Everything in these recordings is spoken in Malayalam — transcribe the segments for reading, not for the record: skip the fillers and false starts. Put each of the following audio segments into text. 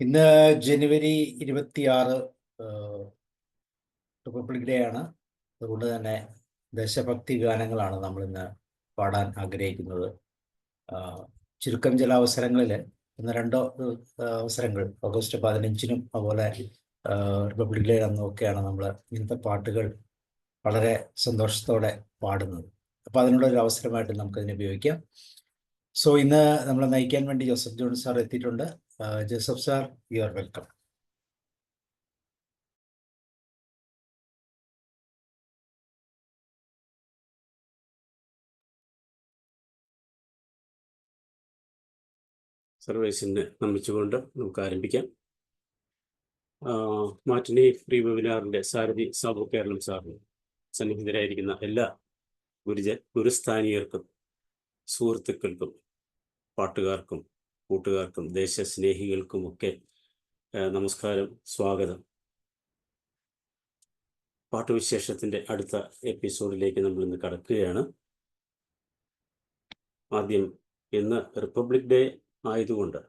ഇന്ന് ജനുവരി 26 റിപ്പബ്ലിക് ഡേ ആണ്. അതുകൊണ്ട് തന്നെ ദേശഭക്തി ഗാനങ്ങളാണ് നമ്മൾ ഇന്ന് പാടാൻ ആഗ്രഹിക്കുന്നത്. ചുരുക്കം ചില അവസരങ്ങളിൽ ഇന്ന് രണ്ടോ അവസരങ്ങൾ ഓഗസ്റ്റ് 15-നും അതുപോലെ റിപ്പബ്ലിക് ഡേ അന്നൊക്കെയാണ് നമ്മൾ ഇങ്ങനത്തെ പാട്ടുകൾ വളരെ സന്തോഷത്തോടെ പാടുന്നത്. അപ്പോൾ അതിനുള്ളൊരു അവസരമായിട്ട് നമുക്കതിനെ ഉപയോഗിക്കാം. സോ ഇന്ന് നമ്മളെ നയിക്കാൻ വേണ്ടി ജോസഫ് ജോൺ സാർ എത്തിയിട്ടുണ്ട്. Joseph sir, you are welcome. സർവേസിനെ നമിച്ചുകൊണ്ട് നമുക്ക് ആരംഭിക്കാം. മാറ്റിനി ഫ്രീ വെബിനാറിൻ്റെ സാരഥി സാബു കേരളം സാറിന് സന്നിഹിതരായിരിക്കുന്ന എല്ലാ ഗുരുസ്ഥാനീയർക്കും സുഹൃത്തുക്കൾക്കും പാട്ടുകാർക്കും കൂട്ടുകാർക്കും ദേശസ്നേഹികൾക്കുമൊക്കെ നമസ്കാരം, സ്വാഗതം. പാട്ടുവിശേഷത്തിൻ്റെ അടുത്ത എപ്പിസോഡിലേക്ക് നമ്മൾ ഇന്ന് കടക്കുകയാണ്. ആദ്യം, ഇന്ന് റിപ്പബ്ലിക് ഡേ ആയതുകൊണ്ട്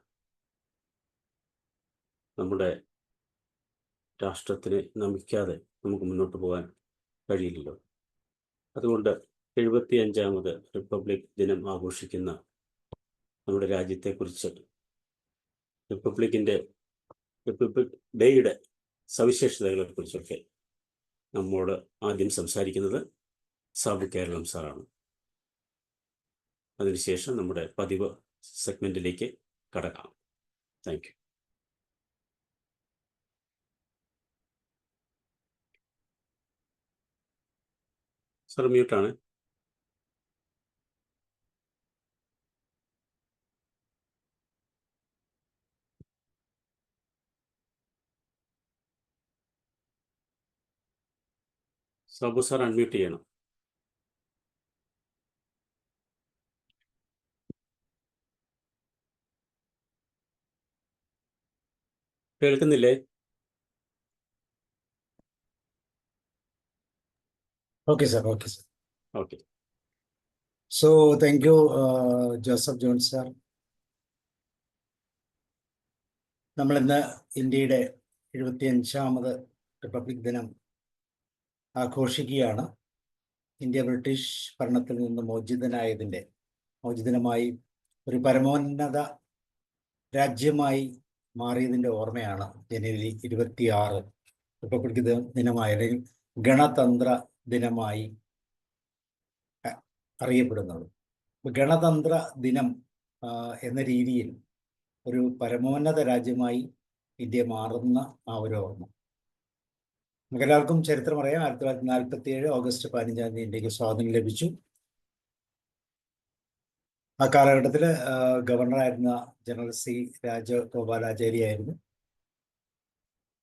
നമ്മുടെ രാഷ്ട്രത്തിനെ നമിക്കാതെ നമുക്ക് മുന്നോട്ട് പോകാൻ കഴിയില്ലല്ലോ. അതുകൊണ്ട് 75ാമത് റിപ്പബ്ലിക് ദിനം ആഘോഷിക്കുന്ന നമ്മുടെ രാജ്യത്തെക്കുറിച്ച് റിപ്പബ്ലിക് ഡേയുടെ സവിശേഷതകളെക്കുറിച്ചൊക്കെ നമ്മോട് ആദ്യം സംസാരിക്കുന്നത് സാബു കേരളം സാറാണ്. അതിനുശേഷം നമ്മുടെ പതിവ് സെഗ്മെന്റിലേക്ക് കടക്കാം. Thank you. സാർ മ്യൂട്ടാണ്. സാബു സാർ അൺമ്യൂട്ട് ചെയ്യണം. കേൾക്കുന്നില്ലേ? Okay sir. Okay. So thank you Joseph John sir. നമ്മളിന്ന് ഇന്ത്യയുടെ 75ാമത് റിപ്പബ്ലിക് ദിനം ആഘോഷിക്കുകയാണ്. ഇന്ത്യ ബ്രിട്ടീഷ് ഭരണത്തിൽ നിന്ന് മോചിതമായി ഒരു പരമോന്നത രാജ്യമായി മാറിയതിൻ്റെ ഓർമ്മയാണ് ജനുവരി 26 റിപ്പബ്ലിക് ദിനമായി, അല്ലെങ്കിൽ ഗണതന്ത്ര ദിനമായി അറിയപ്പെടുന്നത്. ഗണതന്ത്ര ദിനം എന്ന രീതിയിൽ ഒരു പരമോന്നത രാജ്യമായി ഇന്ത്യ മാറുന്ന ആ ഒരു ഓർമ്മ നമുക്കെല്ലാവർക്കും ചരിത്രം അറിയാം. 1947 ഓഗസ്റ്റ് 15-ാം തീയതി ഇന്ത്യക്ക് സ്വാതന്ത്ര്യം ലഭിച്ചു. ആ കാലഘട്ടത്തിൽ ഗവർണറായിരുന്ന ജനറൽ സി രാജഗോപാലാചാരി ആയിരുന്നു.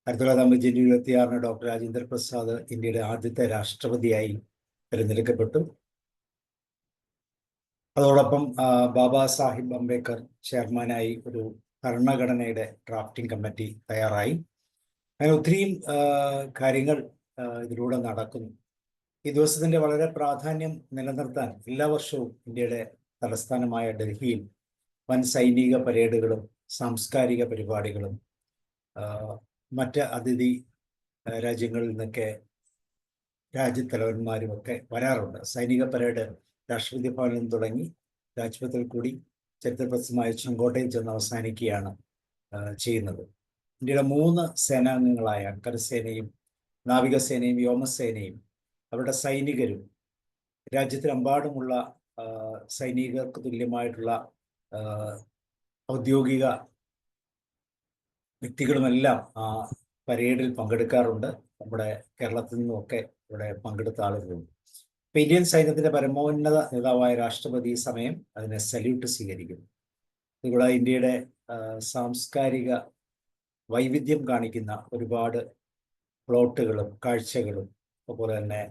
1950 ജനുവരി 26-ന് ഡോക്ടർ രാജേന്ദ്ര പ്രസാദ് ഇന്ത്യയുടെ ആദ്യത്തെ രാഷ്ട്രപതിയായി തിരഞ്ഞെടുക്കപ്പെട്ടു. അതോടൊപ്പം ബാബാ സാഹിബ് അംബേദ്കർ ചെയർമാനായി ഒരു ഭരണഘടനയുടെ ഡ്രാഫ്റ്റിംഗ് കമ്മിറ്റി തയ്യാറായി. അങ്ങനെ ഒത്തിരിയും കാര്യങ്ങൾ ഇതിലൂടെ നടക്കുന്നു. ഈ ദിവസത്തിൻ്റെ വളരെ പ്രാധാന്യം നിലനിർത്താൻ എല്ലാ വർഷവും ഇന്ത്യയുടെ തലസ്ഥാനമായ ഡൽഹിയിൽ വൻ സൈനിക പരേഡുകളും സാംസ്കാരിക പരിപാടികളും മറ്റ് അതിഥി രാജ്യങ്ങളിൽ നിന്നൊക്കെ രാജ്യത്തലവന്മാരും ഒക്കെ വരാറുണ്ട്. സൈനിക പരേഡ് രാഷ്ട്രപതി ഭവനിൽ നിന്ന് തുടങ്ങി രാജ്പഥിൽ കൂടി ചരിത്രപ്രസിദ്ധമായ ചെങ്കോട്ടയിൽ ചെന്ന് അവസാനിക്കുകയാണ് ചെയ്യുന്നത്. ഇന്ത്യയുടെ 3 സേനാംഗങ്ങളായ കരസേനയും നാവികസേനയും വ്യോമസേനയും അവരുടെ സൈനികരും രാജ്യത്തിലെമ്പാടുമുള്ള സൈനികർക്ക് തുല്യമായിട്ടുള്ള ഔദ്യോഗിക വ്യക്തികളുമെല്ലാം ആ പരേഡിൽ പങ്കെടുക്കാറുണ്ട്. നമ്മുടെ കേരളത്തിൽ നിന്നുമൊക്കെ ഇവിടെ പങ്കെടുത്ത ആളുകളുണ്ട്. ഇപ്പം ഇന്ത്യൻ സൈന്യത്തിൻ്റെ പരമോന്നത നേതാവായ രാഷ്ട്രപതി ഈ സമയം അതിനെ സല്യൂട്ട് സ്വീകരിക്കുന്നു. ഇവിടെ ഇന്ത്യയുടെ സാംസ്കാരിക വൈവിധ്യം കാണിക്കുന്ന ഒരുപാട് പ്ലോട്ടുകളും കാഴ്ചകളും അതുപോലെ തന്നെ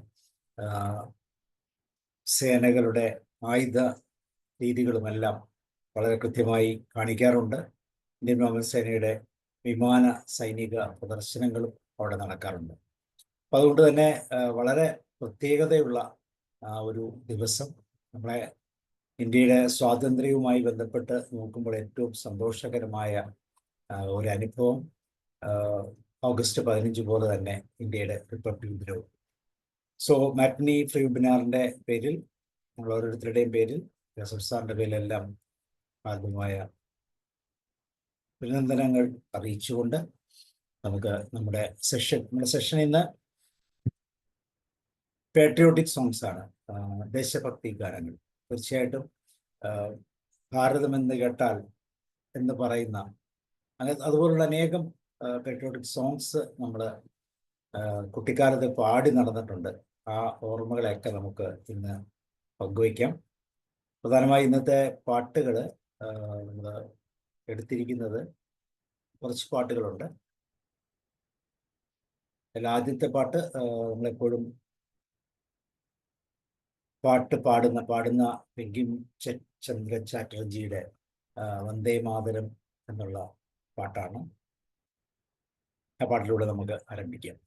സേനകളുടെ ആയുധ രീതികളുമെല്ലാം വളരെ കൃത്യമായി കാണിക്കാറുണ്ട്. ഇന്ത്യൻ വ്യോമസേനയുടെ വിമാന സൈനിക പ്രദർശനങ്ങളും അവിടെ നടക്കാറുണ്ട്. അപ്പം അതുകൊണ്ട് തന്നെ വളരെ പ്രത്യേകതയുള്ള ഒരു ദിവസം, നമ്മളെ ഇന്ത്യയുടെ സ്വാതന്ത്ര്യവുമായി ബന്ധപ്പെട്ട് നോക്കുമ്പോൾ ഏറ്റവും സന്തോഷകരമായ ഒരു അനുഭവം ഓഗസ്റ്റ് 15 പോലെ തന്നെ ഇന്ത്യയുടെ റിപ്പബ്ലിക് ദിനവും. സോ മാറ്റ്നി ഫ്രീ വെബിനാറിൻ്റെ പേരിൽ, നമ്മൾ ഓരോരുത്തരുടെയും പേരിൽ, ജോസഫ് സാറിൻ്റെ പേരിലെല്ലാം ആദ്യമായ അഭിനന്ദനങ്ങൾ അറിയിച്ചുകൊണ്ട് നമുക്ക് നമ്മുടെ സെഷൻ ഇന്ന് പാട്രിയോട്ടിക് സോങ്സ് ആണ്, ദേശഭക്തി ഗാനങ്ങൾ. തീർച്ചയായിട്ടും ഭാരതം എന്ന് കേട്ടാൽ എന്ന് പറയുന്ന അതുപോലുള്ള അനേകം പാട്രിയോട്ടിക് സോങ്സ് നമ്മൾ കുട്ടിക്കാലത്ത് പാടി നടന്നിട്ടുണ്ട്. ആ ഓർമ്മകളെയൊക്കെ നമുക്ക് ഇന്ന് പങ്കുവയ്ക്കാം. പ്രധാനമായി ഇന്നത്തെ പാട്ടുകൾ നമ്മൾ എടുത്തിരിക്കുന്നത് കുറച്ച് പാട്ടുകളുണ്ട്. അതിൽ ആദ്യത്തെ പാട്ട് നമ്മളെപ്പോഴും പാടുന്ന ബങ്കിം ചന്ദ്ര ചാറ്റർജിയുടെ വന്ദേ മാതരം എന്നുള്ള പാട്ടാണ്. ആ പാട്ടിലൂടെ നമുക്ക് ആരംഭിക്കാം.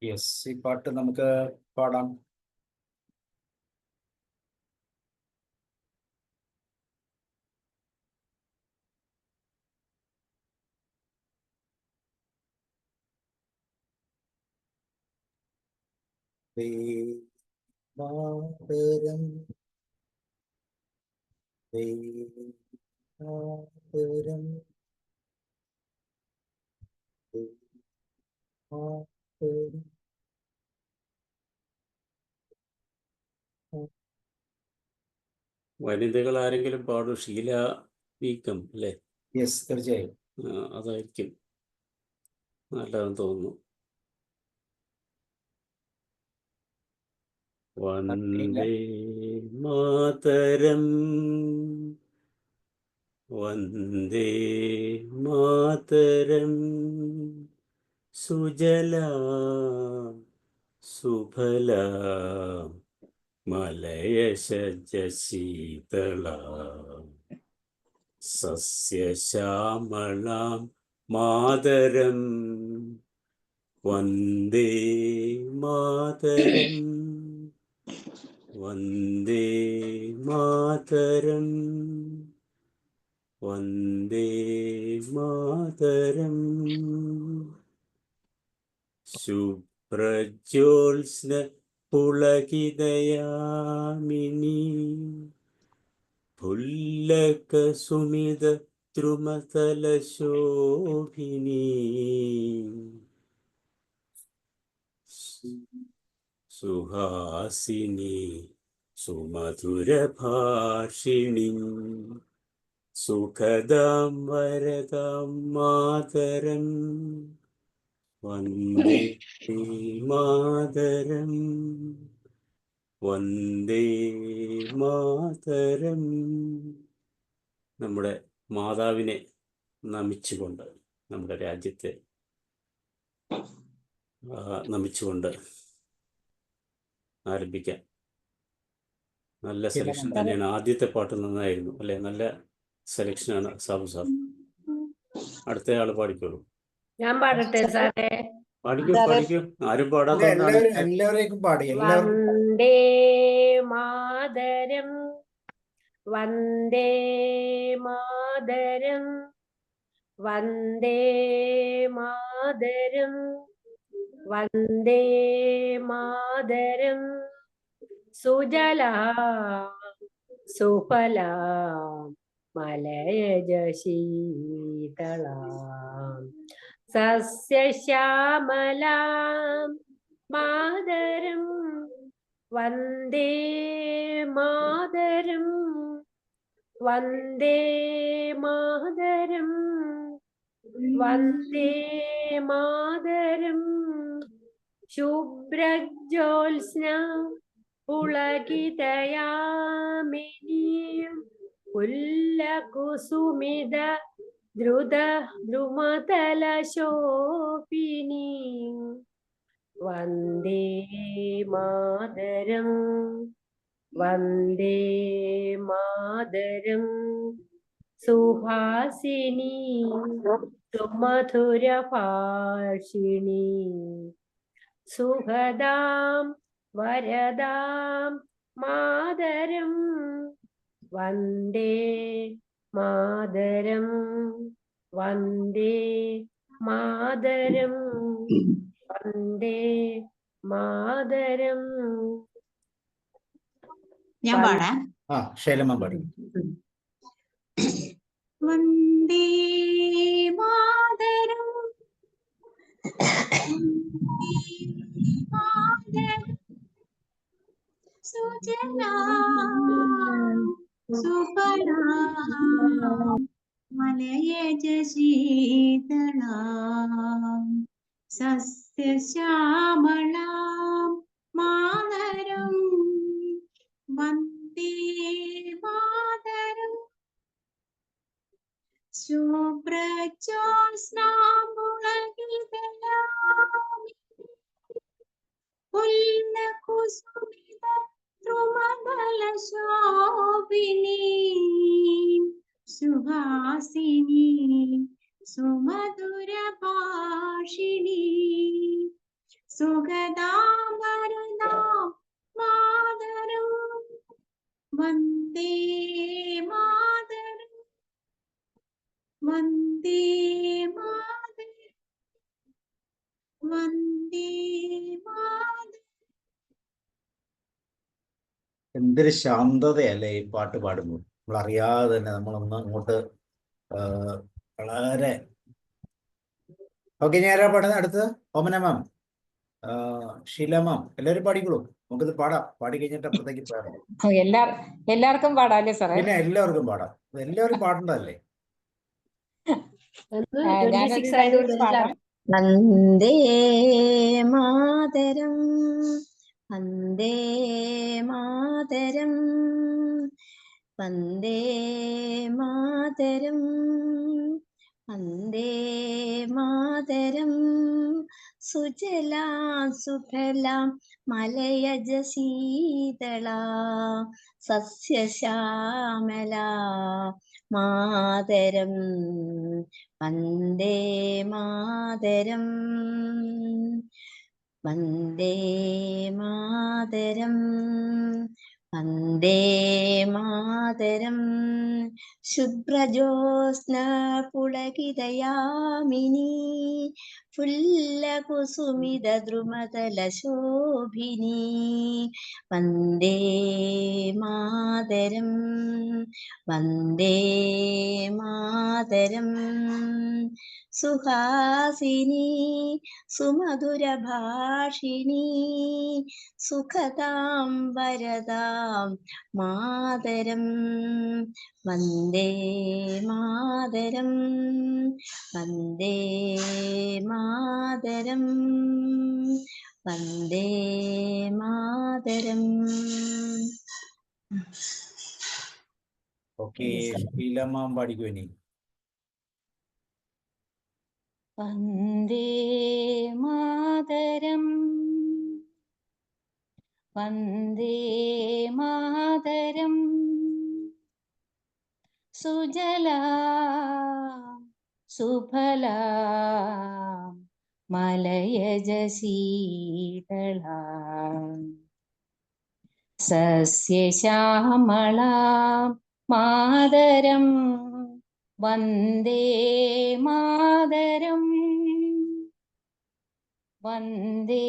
യെസ്, ഈ പാട്ട് നമുക്ക് പാടാം. മാതരം മാതരം മാതരം. വനിതകൾ ആരെങ്കിലും പാടും? ഷീല വീക്കം അല്ലേ? യെസ്, തീർച്ചയായും. അതായിരിക്കും നല്ലതെന്ന് തോന്നുന്നു. വന്ദേ മാതരം വന്ദേ മാതരം സുജലാം സുഫലാം മലയശീതളാം സസ്യശ്യാമളാം മാതരം വന്ദേ മാതരം വന്ദേ മാതരം വന്ദേ മാതരം. ശുഭ്രജ്യോത്സ്ന പുളകിതയാമിനി പുല്ലകസുമിത ദ്രുമതലശോഭിനി സുഹാസിനി സുമധുരഭാഷിണി സുഖദാം വരദാം മാതരം വന്ദേ മാതരം വന്ദേ മാതരം. നമ്മുടെ മാതാവിനെ നമിച്ചുകൊണ്ട്, നമ്മുടെ രാജ്യത്തെ നമിച്ചുകൊണ്ട് ആരംഭിക്കാം. നല്ല സെലക്ഷൻ തന്നെയാണ്. ആദ്യത്തെ പാട്ട് നന്നായിരുന്നു അല്ലെ? നല്ല സെലക്ഷനാണ് സാബു സാർ. അടുത്ത ആള് പാടിക്കോളൂ. ഞാൻ പാടട്ടെ സാറേ? പാടിക്കൂ. ആരും പാടാത്തതാണ്. എല്ലാവരേക്കും പാടി. വന്ദേ മാതരം വന്ദേ മാതരം വന്ദേ മാതരം വന്ദേ മാതരം സുജലാം സുഫലാം മലയജ ശീതളാം സസ്യശ്യാമലാം മാതരം വന്ദേ മാതരം വന്ദേ മാതരം വന്ദേ മാതരം. ശുഭ്രജ്യോത്സ്ന പുളകിതയാമിനീം പുല്ലകുസുമിത ദ്രുമതലശോഭിനി വന്ദേ മാതരം വന്ദേ മാതരം. സുഹാസിനി സുമധുരഭാഷിണി സുഖദാം വരദാം മാതരം വന്ദേ മാതരം വന്ദേ മാതരം വന്ദേ മാതരം. ഞാൻ പാടാം. ആ ശൈലമ്മ പാടി. വന്ദേ മാതരം സുജലാം സുഫലാം മലയജ ശീതളാം സസ്യശ്യാമളാം മാതരം വന്ദേ മാതരം. ശുഭ്രജ്യോത്സ്നാം പുളകിതയാമി പുല്ലകുസുമിത ദ്രുമദലശോഭിനി സുഹാസിനി സുമധുരഭാഷിണി സുഗതാം വരദാം മാതരം വന്ദേ മാതരം വന്ദേ മാതരം വന്ദേ മാതരം. എന്തൊരു ശാന്തതയല്ലേ ഈ പാട്ട് പാടുമ്പോൾ. നമ്മൾ അറിയാതെ തന്നെ നമ്മളൊന്ന് അങ്ങോട്ട് വളരെ. ഓക്കെ, ഞാൻ ആരാ പാടുന്നത്? അടുത്തത് ഓമന മാം, ഷീല മാം, എല്ലാവരും പാടിക്കോളൂ. നമുക്കിത് പാടാം. പാടി കഴിഞ്ഞിട്ട് അപ്പുറത്തേക്ക് പാടാം. എല്ലാവർക്കും പാടാല്ലേ സാറേ? പിന്നെ എല്ലാവർക്കും പാടാം. എല്ലാവരും പാടേണ്ടതല്ലേ? ഞാനൊരു ലൈൻ പാടാം. വന്ദേ മാതരം വന്ദേ മാതരം വന്ദേ മാതരം വന്ദേ മാതരം സുജലാം സുഫലാം മലയജ ശീതളാ സസ്യശ്യാമലാ മാതരം വന്ദേ മാതരം വന്ദേ മാതരം വന്ദേ മാതരം. ശുഭ്രജ്യോത്സ്ന പുളകിതയാമിനി ഫുല്ലകുസുമിത ദ്രുമദലശോഭിനി വന്ദേ മാതരം വന്ദേ മാതരം. സുഹാസിനി സുമധുരഭാഷിണി സുഖദാം വരദാം മാതരം വന്ദേ മാതരം വന്ദേ മാതരം വന്ദേ മാതരം. ഓക്കെ, ഷീല മാം പാടിക്കോ ഇനി. വന്ദേ മാതരം വന്ദേ മാതരം സുജലാം സുഫലാം മലയജ ശീതളാം സസ്യശ്യാമളാം മാതരം വന്ദേ മാതരം വന്ദേ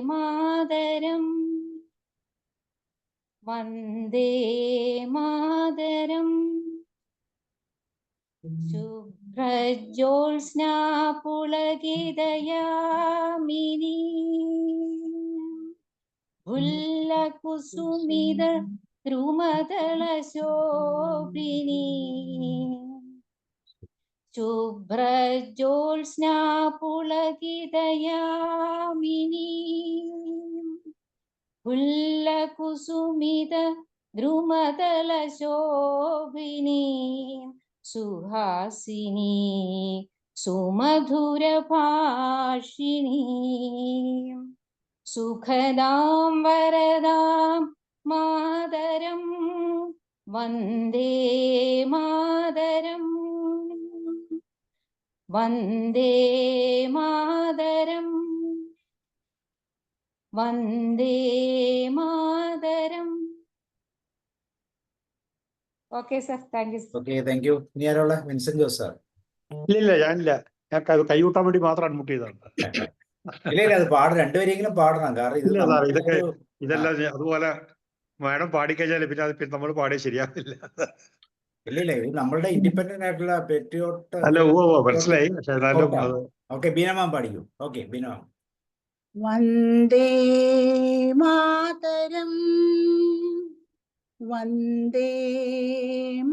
മാതരം വന്ദേ മാതരം. ശുഭ്രജ്യോത്സ്നാ പുളകിതയാമിനി ഫുല്ലകുസുമിത ദ്രുമദലശോഭിനി ശുഭ്രജ്യോത്സ്നാ പുളകിതയാമിനി ഫുല്ലകുസുമിത ദ്രുമദലശോഭിനി സുഹാസിനി സുമധുരഭാഷിണി സുഖദാം വരദാം മാതരം വന്ദേ മാതരം വന്ദേ മാതരം വന്ദേ മാതരം. Okay sir, thank you. Okay, thank you. ഇനി ആരുള്ള? Vincent Jose sir. ഇല്ല ഞാനില്ല. ഞാൻ കൈകൂട്ടാൻ വേണ്ടി മാത്രം അഡ്മിറ്റ് ചെയ്തതാണ്. ഇല്ല അത് രണ്ടുപേരെങ്കിലും പാടണം. കാരണം ഇത് ഇല്ല സാർ, ഇതൊക്കെ നമുക്കൊരു ഇതെല്ലാം അതുപോലെ മാഡം പാടിക്കഴിഞ്ഞാൽ പിന്നെ അത് നമ്മൾ പാടിയ ശരിയാവില്ല. ഇല്ല ഇത് നമ്മളുടെ ഇൻഡിപെൻഡന്റ് ആയിട്ടുള്ള പെട്രിയോട്ട്. അല്ല, മനസ്സിലായി. പക്ഷെ എന്നാലും അത് ഓക്കെ, ബീനമാം പാടിക്കും. ഓക്കെ, ബീനമാം. വന്ദേ മാതരം വന്ദേ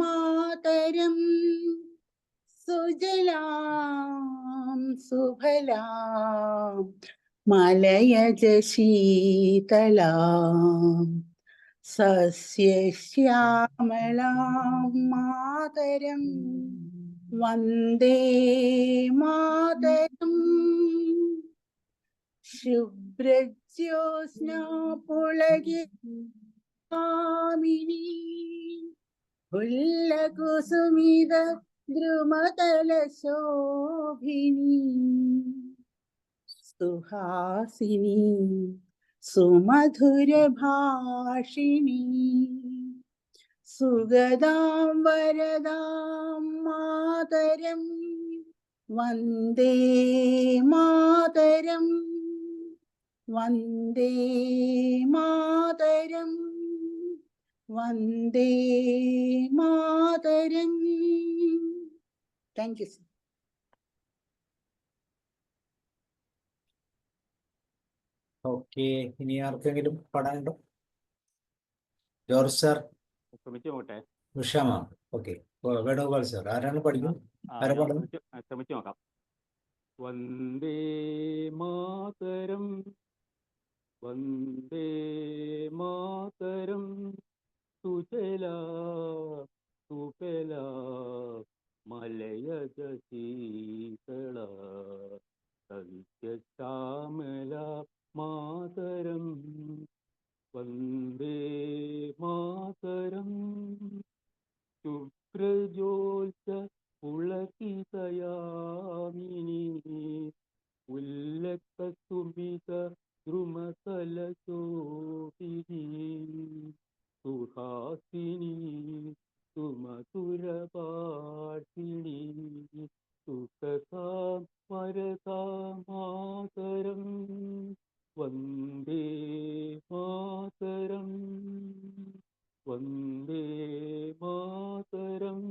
മാതരം സുജലാം സുഫലാം മലയജ ശീതളാം സസ്യശ്യാമളാം മാതരം വന്ദേ മാതരം ശുഭ്രജ്യോത്സ്നാ പുളകിനി ഉല്ലകുസുമിത ദ്രുമതല ശോഭിനി സുഹാസിനി സുമധുര ഭാഷിണി സുഗദാം വരദാം മാതരം വന്ദേ മാതരം വന്ദേ മാതരം വന്ദേ മാതരം. Thank you sir. ഓക്കെ, ഇനി ആർക്കെങ്കിലും പാടാനുണ്ടോ? ജോർജ് സാർ, ശ്രമിച്ചു നോക്കട്ടെ. ഉഷാമ. Okay, Venugopal sir. ആരാണ് പഠിക്കുന്നത്? ആരാ പാടുന്നത്? ശ്രമിച്ചു നോക്കാം. വന്ദേ മാതരം വന്ദേ മാതരം സുജലാ സുഫലാ മലയജ ശീതളാ സസ്യശ്യാമലാ മാതരം വന്ദേ മാതരം ശുഭ്രജ്യോത്സ പുളകിതയാമിനി ഉല്ലകസുമിത ദ്രുമതലശോഭിനി സുഹാസിനി സുമധുരഭാഷിണി സുഖതാം വരദാം മാതരം വന്ദേ മാതരം വന്ദേ മാതരം.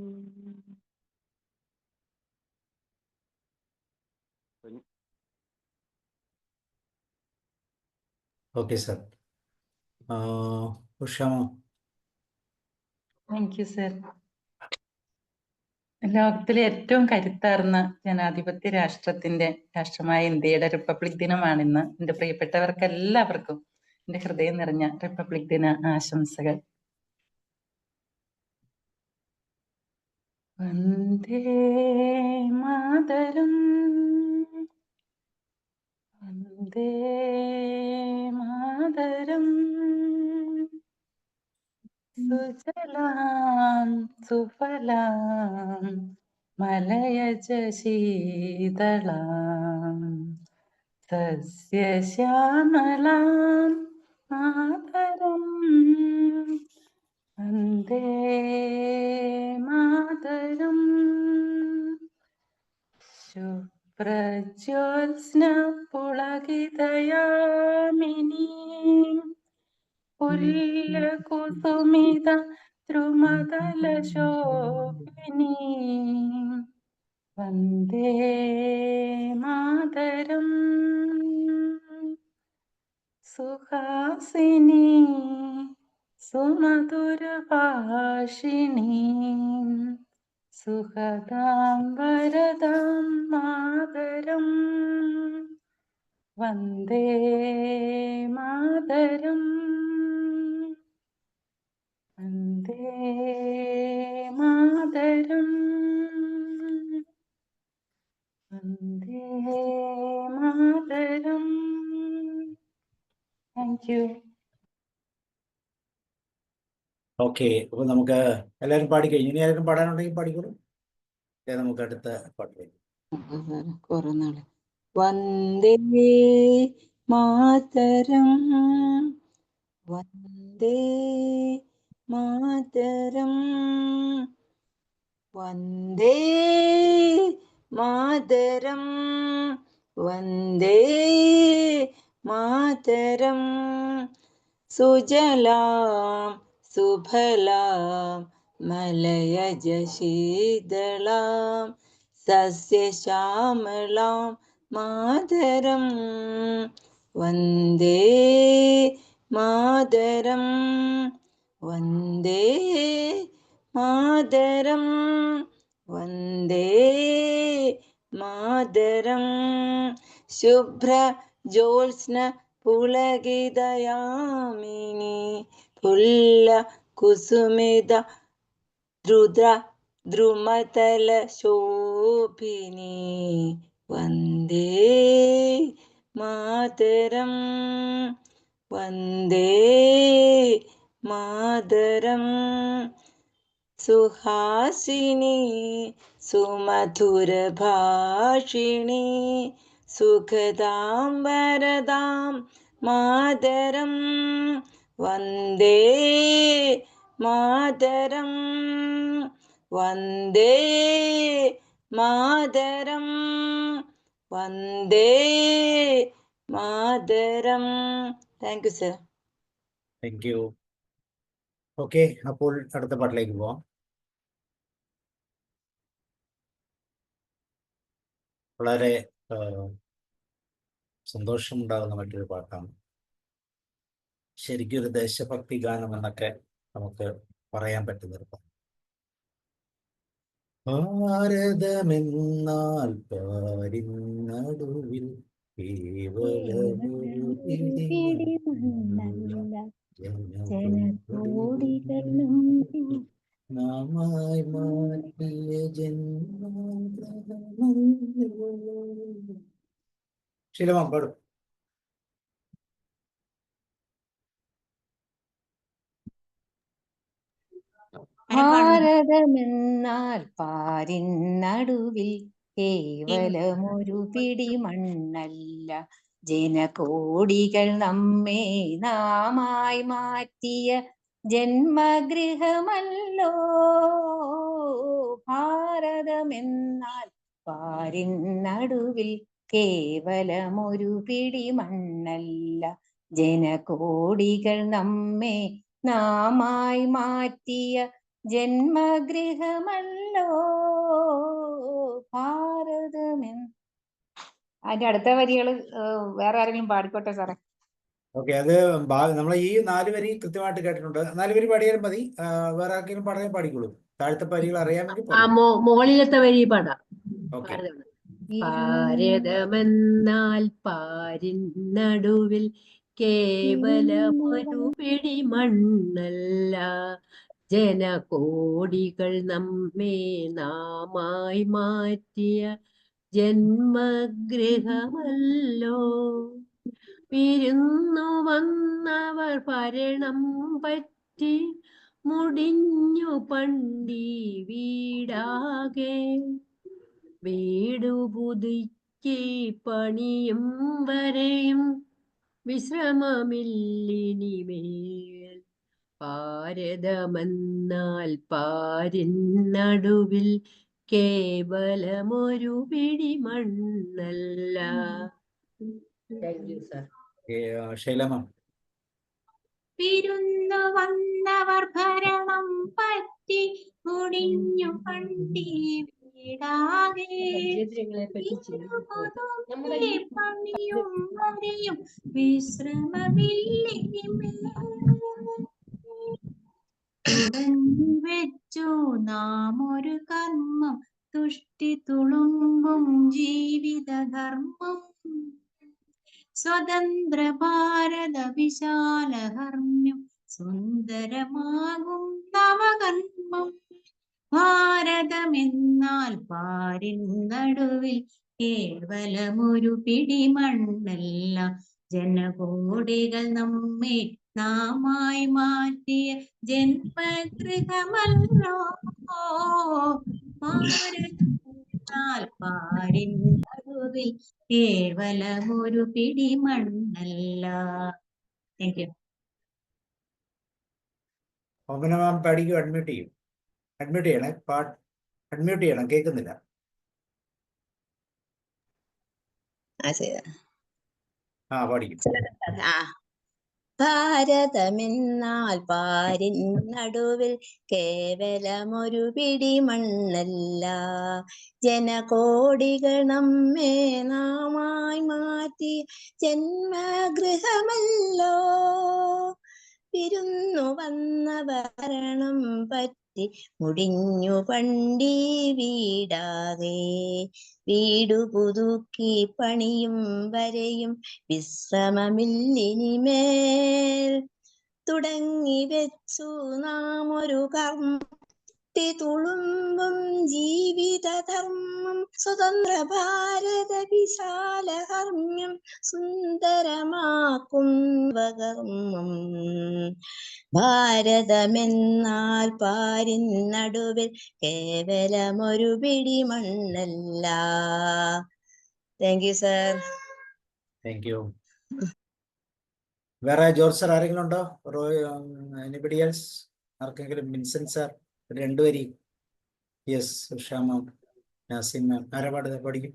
Okay sir. Usha ma'am. Thank you sir. ലോകത്തിലെ ഏറ്റവും കരുത്താർന്ന ജനാധിപത്യ രാഷ്ട്രമായ ഇന്ത്യയുടെ റിപ്പബ്ലിക് ദിനമാണിന്ന്. എൻ്റെ പ്രിയപ്പെട്ടവർക്ക് എല്ലാവർക്കും എൻ്റെ ഹൃദയം നിറഞ്ഞ റിപ്പബ്ലിക് ദിന ആശംസകൾ. വന്ദേ മാതരം വന്ദേ മാതരം സുജലാം സുഫലാം മലയജ ശീതളാം സസ്യശ്യാമലാം മാതരം വന്ദേ മാതരം ശുഭ്രജ്യോത്സ്ന പുളകിതയാമിനി ഉല്ലകുസുമിത ദ്രുമതല ശോഭിനി വന്ദേ മാതരം സുഹാസിനി സുമധുര ഭാഷിണി സുഖദാം വരദാം മാതരം വന്ദേ മാതരം വന്ദേ മാതരം വന്ദേ മാതരം. Thank you. ഓക്കെ, അപ്പൊ നമുക്ക് എല്ലാവരും പാടിക്കഴിഞ്ഞു. ഇനി ആരെങ്കിലും പാടാനുണ്ടെങ്കിൽ പാടിക്കോളൂ. നമുക്ക് അടുത്ത പാട്ട്. കുറെ നാള് വന്ദേ മാതരം വന്ദേ മാതരം വന്ദേ മാതരം വന്ദേ മാതരം സുജലാം സുഫലാം മലയജ ശീതളാം സസ്യശ്യാമളാം മാതരം വന്ദേ മാതരം വന്ദേ മാതരം വന്ദേ മാതരം ശുഭ്ര ജ്യോത്സ്ന പുളകിതയാമിനി പുല്ല കുസുമിത ദ്രുത ദ്രുമതല ശോഭിനി വന്ദേ മാതരം വന്ദേ മാതരം സുഹാസിനി സുമധുര ഭാഷിണി സുഖദാം വരദാം മാതരം വന്ദേ മാതരം വന്ദേ മാതരം വന്ദേ മാതരം. Thank you sir. Thank you. Okay, അപ്പോൾ അടുത്ത പാട്ടിലേക്ക് പോവാം. വളരെ സന്തോഷമുണ്ടാകുന്ന മറ്റൊരു പാട്ടാണ്. ശരിക്കും ഒരു ദേശഭക്തി ഗാനം എന്നൊക്കെ നമുക്ക് പറയാൻ പറ്റുന്നൊരു പാട്ട്. ഭാരതമെന്നാൽ പാരിന്നടുവിൽ കേവലമൊരു പിടി മണ്ണല്ല, ജനകോടികളും നാമായി മാറ്റിയ ജന്മം. ശീലമാ പാടും. ഭാരതമെന്നാൽ പാരിന്നടുവിൽ കേവലമൊരു പിടി മണ്ണല്ല, ജനകോടികൾ നമ്മെ നാമായി മാറ്റിയ ജന്മഗൃഹമല്ലോ. ഭാരതമെന്നാൽ പാരിന്നടുവിൽ കേവലമൊരു പിടി മണ്ണല്ല, ജനകോടികൾ നമ്മെ നാമായി മാറ്റിയ ജന്മഗൃഹമല്ലോ ഭാരതമെന്ന്. അതിന്റെ അടുത്ത വരികള് വേറെ ആരെങ്കിലും പാടിക്കോട്ടെ സാറേ. ഓക്കെ, അത് നമ്മൾ ഈ 4 വരി കൃത്യമായിട്ട് കേട്ടിട്ടുണ്ട്. 4 വരി പാടിയാലും മതി. വേറെ ആർക്കെങ്കിലും പാടാൻ പാടിക്കോളൂ. താഴത്തെ വരികൾ അറിയാമെങ്കിൽ മുകളിലത്തെ വരി പാടാം. ഓക്കെ. ഭാരതമെന്നാൽ പാരിൻ നടുവിൽ കേവലമൊരു പിടി മണ്ണല്ല, ജനകോടികൾ നമ്മെ നാമായി മാറ്റിയ ജന്മഗൃഹമല്ലോ. വിരുന്നു വന്നവർ ഭരണം പറ്റി മുടിഞ്ഞു പണ്ടി വീടാകെ, വീടു പുതുക്കി പണിയും വരെയും വിശ്രമമില്ലിനിമേൽ. ഭാരതമെന്നാൽ പാരിൻ നടുവിൽ കേവലമൊരു പിടി മണ്ണല്ല. Thank you sir. ശൈലമ. വിരുന്നു വന്നവർ ഭരണം പറ്റി മുടിഞ്ഞു പണ്ടി വീടാകെ, പണിയും വരെയും വിശ്രമമില്ലിനിമേൽ വെച്ചു നാം ഒരു കർമ്മം, തുഷ്ടി തുളുമ്പും ജീവിതധർമ്മം. സ്വതന്ത്ര ഭാരത വിശാലഹർമ്മ്യം, സുന്ദരമാകും നവകർമ്മം. ഭാരതമെന്നാൽ പാരിൻ നടുവിൽ കേവലമൊരു പിടി മണ്ണല്ല, ജനകോടികൾ നമ്മെ നാമായി മാറ്റിയ ജന്മഗൃഹമല്ലോ. ഭാരതമെന്നാൽ പാരിൻ നടുവിൽ കേവലമൊരു പിടി മണ്ണല്ല. Thank you. ഓമന മാം പാടിക്കും. അഡ്മിറ്റ് ചെയ്യും. അഡ്മിറ്റ് ചെയ്യണേ. അഡ്മിറ്റ് ചെയ്യണം. കേൾക്കുന്നില്ല. പാടിക്കും. ഭാരതമെന്നാൽ പാരിൻ നടുവിൽ കേവലമൊരു പിടി മണ്ണല്ല. ജനകോടികൾ നമ്മെ നാമായി മാറ്റി ജന്മഗൃഹമല്ലോ. വിരുന്നു വന്ന ഭരണം പറ്റി മുടിഞ്ഞു പണ്ടി വീടാകെ. വീടു പുതുക്കി പണിയും വരെയും വിശ്രമമില്ലിനിമേൽ. തുടങ്ങി വെച്ചു നാം ഒരു തുളുമ്പും ജീവിതധർമ്മം. സ്വതന്ത്ര ഭാരത വിശാലകർമ്മ്യം സുന്ദരമാക്കും കർമ്മം. ഭാരതമെന്നാൽ പാരിൻ നടുവിൽ കേവലമൊരു പിടി മണ്ണല്ല. Thank you sir. Thank you. വേറെ ജോർജ് സാർ ആരെങ്കിലും ഉണ്ടോ? Anybody else? ആർക്കെങ്കിലും? വിൻസെന്റ് സാർ രണ്ടുപേരി. യെസ്. ഉഷാമ, നാസിം മാം. ആരാ പഠിക്കും?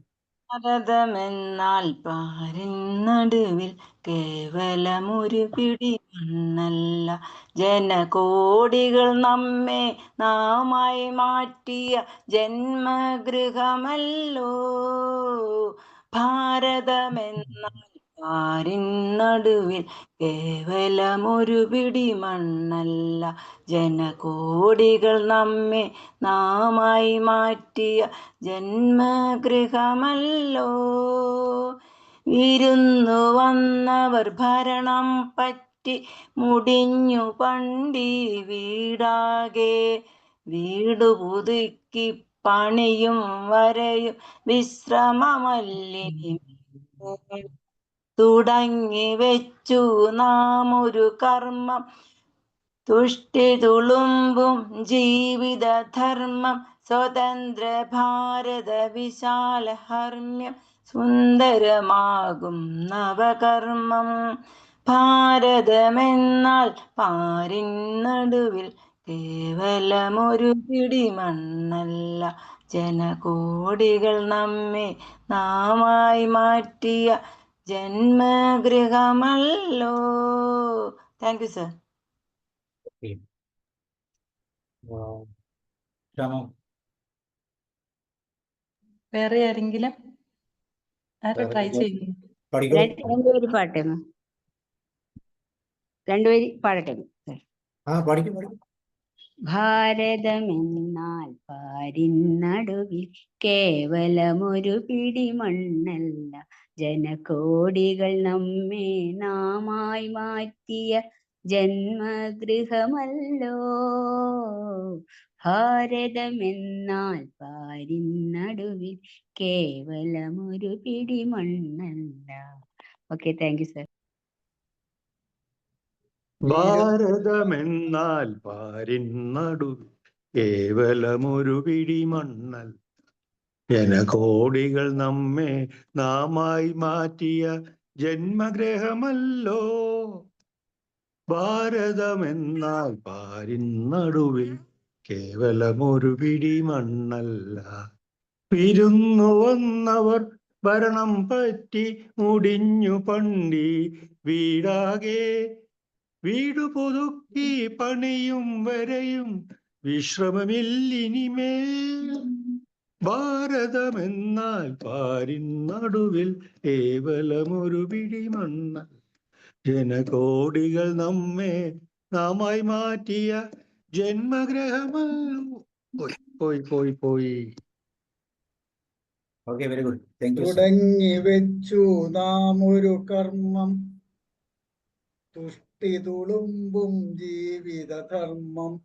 ഭാരതമെന്നാൽ പാരിൻ നടുവിൽ കേവലമൊരു പിടി മണ്ണല്ല. ജനകോടികൾ നമ്മെ നാമായി മാറ്റിയ ജന്മഗൃഹമല്ലോ. ഭാരതമെന്നാൽ പാരിൻ നടുവിൽ കേവലമൊരു പിടി മണ്ണല്ല. ജനകോടികൾ നമ്മെ നാമായി മാറ്റിയ ജന്മഗൃഹമല്ലോ. വിരുന്നു വന്നവർ ഭരണം പറ്റി മുടിഞ്ഞു പണ്ടി വീടാകെ. വീടു പുതുക്കി പണിയും വരെയും വിശ്രമമല്ലിനി. തുടങ്ങി വെച്ചു നാം ഒരു കർമ്മം. തുഷ്ടി തുളുമ്പും ജീവിതധർമ്മം. സ്വതന്ത്ര ഭാരത വിശാലഹർമ്മ്യം സുന്ദരമാകും നവകർമ്മം. ഭാരതമെന്നാൽ പാരിൻ നടുവിൽ കേവലമൊരു പിടി മണ്ണല്ല. ജനകോടികൾ നമ്മെ നാമായി മാറ്റിയ ജന്മഗൃഹമല്ലോ. Thank you sir. വേറെ ആരെങ്കിലും? ആരും ട്രൈ ചെയ്യുന്നു? രണ്ടുപേര് പാട്ടെ. രണ്ടുപേര് പാടട്ടെ. ഭാരതമെന്നാൽ പാരിൻ നടുവിൽ കേവലമൊരു പിടി മണ്ണല്ല. ജനകോടികൾ നമ്മെ നാമായി മാറ്റിയ ജന്മഗൃഹമല്ലോ. ഭാരതമെന്നാൽ പാരിൻ നടുവിൽ കേവലമൊരു പിടി മണ്ണല്ല. Okay, thank you sir. ഭാരതമെന്നാൽ പാരിൻ നടുവിൽ കേവലമൊരു പിടി മണ്ണൽ. ജനകോടികൾ നമ്മെ നാമായി മാറ്റിയ ജന്മഗൃഹമല്ലോ. ഭാരതമെന്നാൽ പാരിൻ നടുവിൽ കേവലമൊരു പിടി മണ്ണല്ല. വിരുന്നു വന്നവർ ഭരണം പറ്റി മുടിഞ്ഞു പണ്ടി വീടാകെ. വീടു പുതുക്കി പണിയും വരെയും വിശ്രമമില്ലിനിമേൽ. ഭാരതമെന്നാൽ പാരിൻ നടുവിൽ കേവലമൊരു പിടി മണ്ണൽ. ജനകോടികൾ നമ്മെ നാമായി മാറ്റിയ ജന്മഗൃഹമല്ലോ. പോയി. Okay, very good. Thank you. തുടങ്ങി വെച്ചു നാം ഒരു കർമ്മം. തുഷ്ടി തുളുമ്പും ജീവിതധർമ്മം.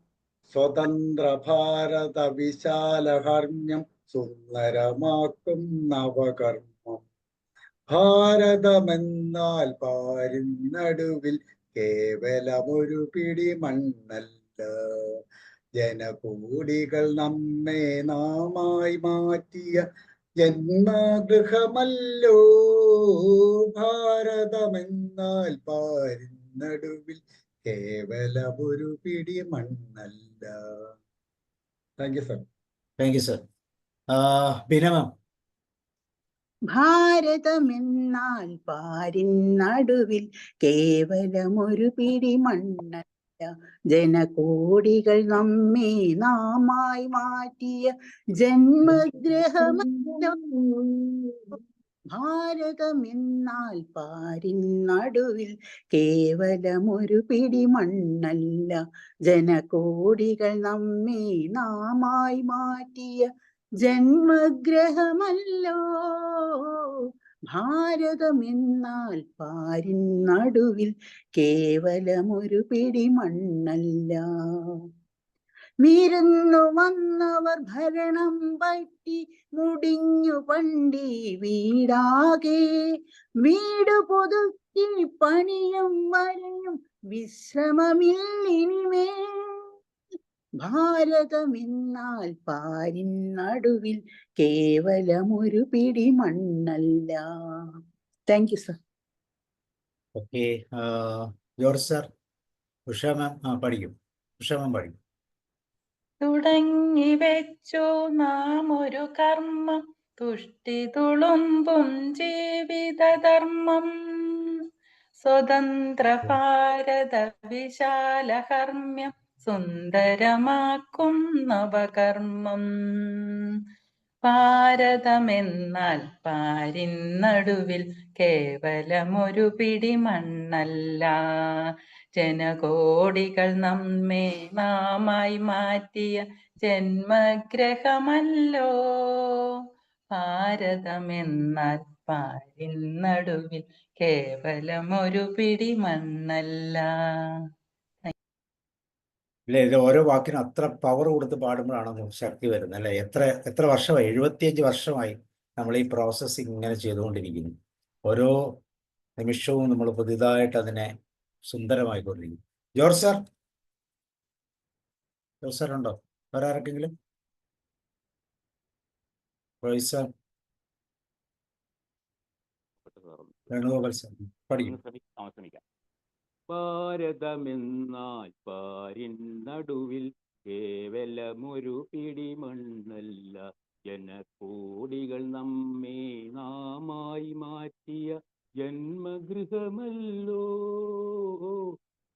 സ്വതന്ത്ര ഭാരത വിശാലഹർമ്മ്യം സുന്ദരമാക്കും നവകർമ്മം. ഭാരതമെന്നാൽ പാരിൻ നടുവിൽ കേവലമൊരു പിടി മണ്ണല്ല. ജനകോടികൾ നമ്മെ നാമായി മാറ്റിയ ജന്മഗൃഹമല്ലോ ഭാരതമെന്നാൽ പാരിനടുവിൽ കേവലമൊരു പിടി മണ്ണല്ല. Thank you sir. Thank you sir. Beena ma'am. ഭാരതമെന്നാൽ പാരിൻ നടുവിൽ കേവലമൊരു പിടി മണ്ണല്ല, ജനകോടികൾ നമ്മെ നാമായി മാറ്റിയ ജന്മഗ്രഹമല്ലോ. ഭാരതമെന്നാൽ പാരിൻ നടുവിൽ കേവലമൊരു പിടി മണ്ണല്ല, ജനകോടികൾ നമ്മെ നാമായി മാറ്റിയ ജന്മഗ്രഹമല്ലോ. ഭാരതമെന്നാൽ പാരിൻ നടുവിൽ കേവലമൊരു പിടി മണ്ണല്ല. വിരുന്നു വന്നവർ ഭരണം പറ്റി മുടിഞ്ഞു പണ്ടി വീടാകെ, വീട് പുതുക്കി പണിയും വരയും വിശ്രമമില്ലിനിമേ. ഭാരതമെന്നാൽ പാരിൻ നടുവിൽ കേവലമൊരു പിടി മണ്ണല്ല. Thank you sir. Okay, George sir. Usha ma'am പഠിക്കും. ഉഷ മാം പഠിക്കും. തുടങ്ങി വെച്ചു നാം ഒരു കർമ്മം, തുഷ്ടി തുളുമ്പും ജീവിതധർമ്മം, സ്വതന്ത്ര ഭാരത വിശാലഹർമ്മ്യം, സുന്ദരമാക്കും നവകർമ്മം. ഭാരതമെന്നാൽ പാരിൻ നടുവിൽ കേവലമൊരു പിടി മണ്ണല്ല, ജനകോടികൾ നമ്മെ നാമായി മാറ്റിയ ജന്മഗ്രഹമല്ലോ. ഭാരതമെന്നാൽ പാരിൻ നടുവിൽ കേവലമൊരു പിടി മണ്ണല്ല. അല്ലേ, ഇത് ഓരോ വാക്കിനും അത്ര പവർ കൊടുത്ത് പാടുമ്പോഴാണ് ശക്തി വരുന്നത് അല്ലേ. എത്ര വർഷമായി, 75 വർഷമായി നമ്മൾ ഈ പ്രോസസ്സിങ് ഇങ്ങനെ ചെയ്തുകൊണ്ടിരിക്കുന്നു. ഓരോ നിമിഷവും നമ്മൾ പുതിയതായിട്ട് അതിനെ സുന്ദരമായിക്കൊണ്ടിരിക്കും. ജോർജ് സാർ. ജോർജ് സാർ ഉണ്ടോ? വേറെ ആർക്കെങ്കിലും? റോയ് സാർ, വേണുഗോപാൽ സാർ പഠിക്കും. ഭാരതമെന്നാൽ പാരിൻ നടുവിൽ കേവലമൊരു പിടി മണ്ണല്ല, ജനകോടികൾ നമ്മെ നാമായി മാറ്റിയ ജന്മഗൃഹമല്ലോ.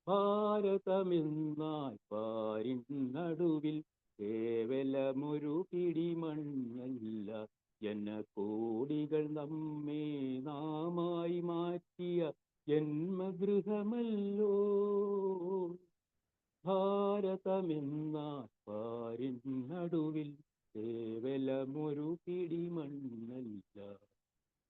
ഭാരതമെന്നാൽ പാരിൻ നടുവിൽ കേവലമൊരു പിടി മണ്ണല്ല, ജനകോടികൾ നമ്മെ നാമായി മാറ്റിയ ജന്മഗൃഹമല്ലോ. ഭാരതമെന്നാൽ പാരിൻ നടുവിൽ കേവലമൊരു പിടി മണ്ണല്ല.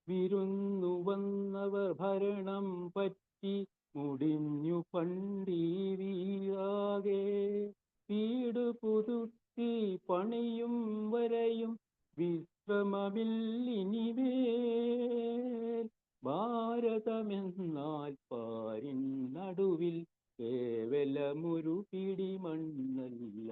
വിരുന്നു വന്നവർ ഭരണം പറ്റി മുടിഞ്ഞു പണ്ടി വീഴാകെ, വീട് പുതുക്കി പണിയും വരയും വിശ്രമമില്ലിനിമേൽ. ഭാരതമെന്നാൽ പാരിൻ നടുവിൽ കേവലമൊരു പിടി മണ്ണല്ല.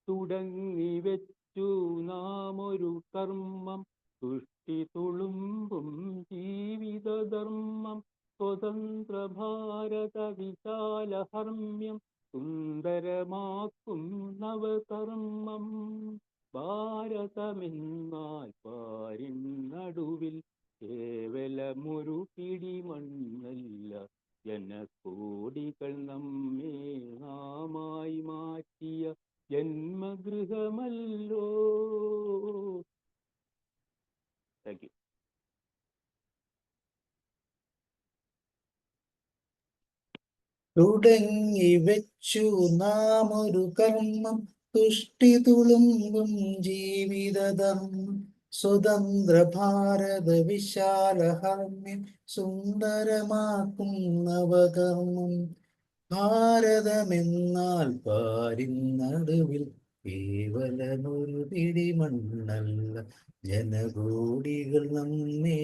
തുടങ്ങി വെച്ചു നാം ഒരു കർമ്മം, തുഷ്ടി തുളുമ്പും ജീവിതധർമ്മം, സ്വതന്ത്ര ഭാരത വിശാലഹർമ്മ്യം, സുന്ദരമാക്കും നവകർമ്മം. ഭാരതമെന്നാൽ പാരിൻ നടുവിൽ കേവലമൊരു പിടി മണ്ണല്ല, ജനകോടികൾ നമ്മെ നാമായി മാറ്റിയ ജന്മഗൃഹമല്ലോ. Thank you. തുടങ്ങി വെച്ചു നാം ഒരു കർമ്മം, തുഷ്ടി തുളുമ്പും ജീവിതധർമ്മം, സ്വതന്ത്ര ഭാരത വിശാലഹർമ്മ്യം, സുന്ദരമാക്കും നവകർമ്മം. ഭാരതമെന്നാൽ പാരിൻ നടുവിൽ കേവലമൊരു പിടി മണ്ണല്ല, ജനകോടികൾ നമ്മെ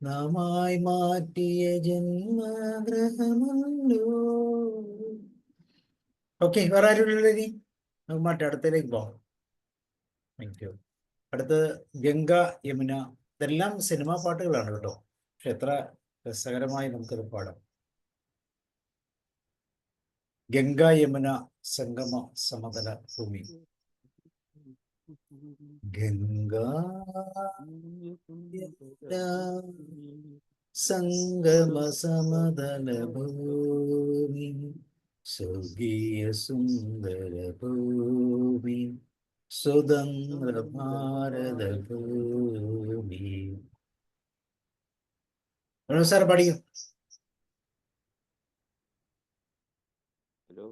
നാമായി മാറ്റിയ ജന്മഗൃഹമല്ലോ. ഓക്കെ, വേറെ ആരുമില്ല. നമുക്ക് മറ്റടുത്തേക്ക് പോകാം. Thank you. അടുത്ത് ഗംഗ യമുന. ഇതെല്ലാം സിനിമാ പാട്ടുകളാണ് കേട്ടോ, പക്ഷെ എത്ര രസകരമായി നമുക്കത് പാടാം. ഗംഗ യമുന സംഗമ സമതല ഭൂമി. ഗംഗ സംഗമ സമതല ഭൂമി സ്വർഗീയ സുന്ദര ഭൂമി സ്വതന്ത്ര ഭാരത ഭൂമി. സാർ പഠിക്കും. ഹലോ,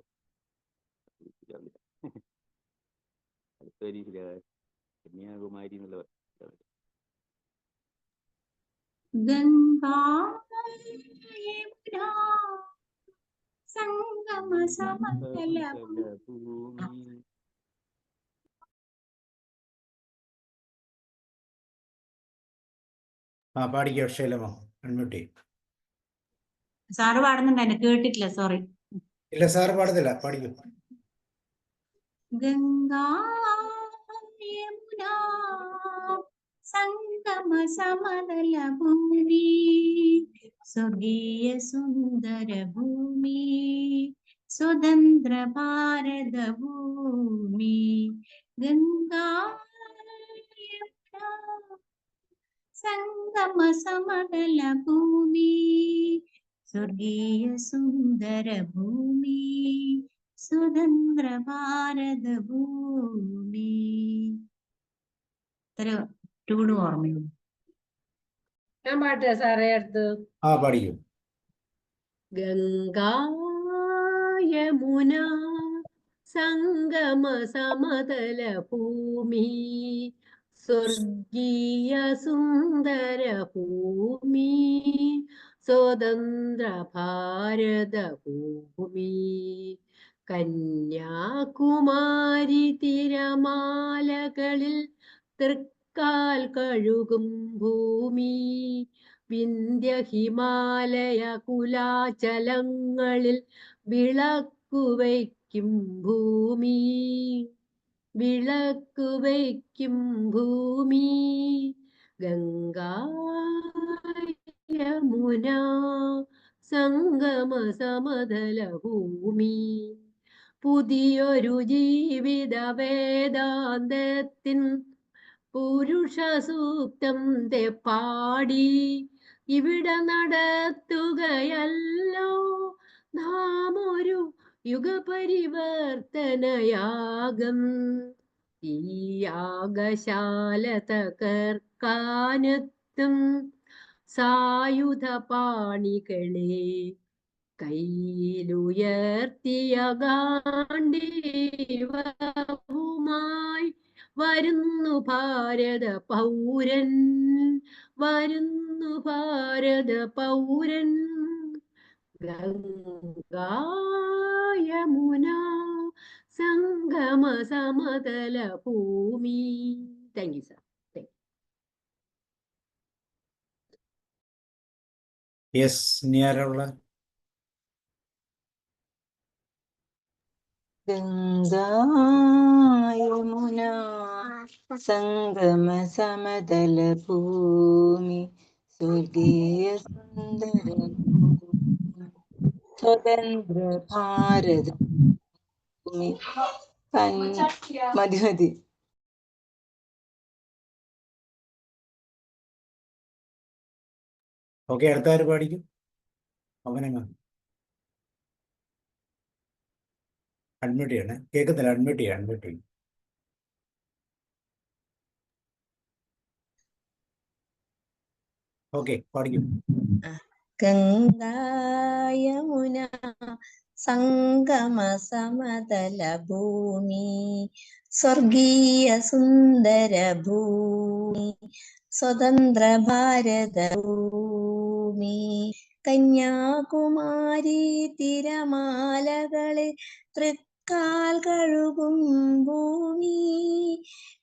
കന്യാകുമാരി എന്നുള്ള ഗംഗാ യമുനാ സംഗമ സമതല ഭൂമി. പാടിക്കോ ശൈലമ, അൺമ്യൂട്ട് ചെയ്യും. സാറ് പാടുന്നുണ്ടായിരുന്നു, കേട്ടിട്ടില്ല, സോറി. ഇല്ല സാറ് പാടുന്നില്ല, പാടിക്കോ. ഗംഗാ യമുനാ സംഗമ സമതല ഭൂമി സ്വർഗീയ സുന്ദര ഭൂമി സ്വതന്ത്ര ഭാരത ഭൂമി. ഗംഗാ യമുനാ സംഗമ സമതല ഭൂമി സ്വർഗീയ സുന്ദര ഭൂമി സ്വതന്ത്ര ഭാരത ഭൂമി. ഇത്ര ടൂണ് ഓർമ്മയുള്ളൂ. ഞാൻ പാട്ടാ സാറേ അടുത്ത്. പാടിക്കോ. ഗംഗാ യമുന സംഗമ സമതല ഭൂമി സ്വർഗീയ സുന്ദര ഭൂമി സ്വതന്ത്ര ഭാരത ഭൂമി. കന്യാകുമാരി തിരമാലകളിൽ തൃക്കാൽ കഴുകും ഭൂമി വിന്ധ്യ ഹിമാലയ കുലാചലങ്ങളിൽ വിളക്കുവയ്ക്കും ഭൂമി വിളക്കുവയ്ക്കും ഭൂമി. ഗംഗാ യമുന സംഗമ സമതല ഭൂമി. പുതിയൊരു ജീവിത വേദാന്തത്തിൻ പുരുഷ സൂക്തം പാടി ഇവിടെ നടത്തുകയല്ലോ നാം ഒരു യുഗപരിവർത്തനയാഗം. ഈ യാഗശാല തകർക്കാനെത്തും സായുധ പാണികളെ കയ്യിലുയർത്തിയ ഗാണ്ഡീവവുമായി വരുന്നു ഭാരത പൗരൻ വരുന്നു ഭാരത പൗരൻ. ഗംഗാ യമുന സംഗമ സമതല ഭൂമി. Thank you sir. യെസ്, ഇനി ആരാള്ള? ഗംഗാ യമുന സംഗമ സമതല ഭൂമി സ്വർഗീയ സുന്ദര ഭൂമി സ്വതന്ത്ര ഭാരത ഭൂമി. മതി മതി. ഓക്കെ, അടുത്ത ആര് പാടിക്കും? അവനെങ്ങ അഡ്മിറ്റ് ചെയ്യണേ, കേൾക്കുന്നില്ല. അഡ്മിറ്റ് ചെയ്യും. ഓക്കെ, പാടിക്കും. ഗംഗാ യമുന സംഗമ സമതല ഭൂമി സ്വർഗീയ സുന്ദര ഭൂമി സ്വതന്ത്ര ഭാരത ഭൂമി. കന്യാകുമാരി തിരമാലകളെ തൃക്കാൽ കഴുകും ഭൂമി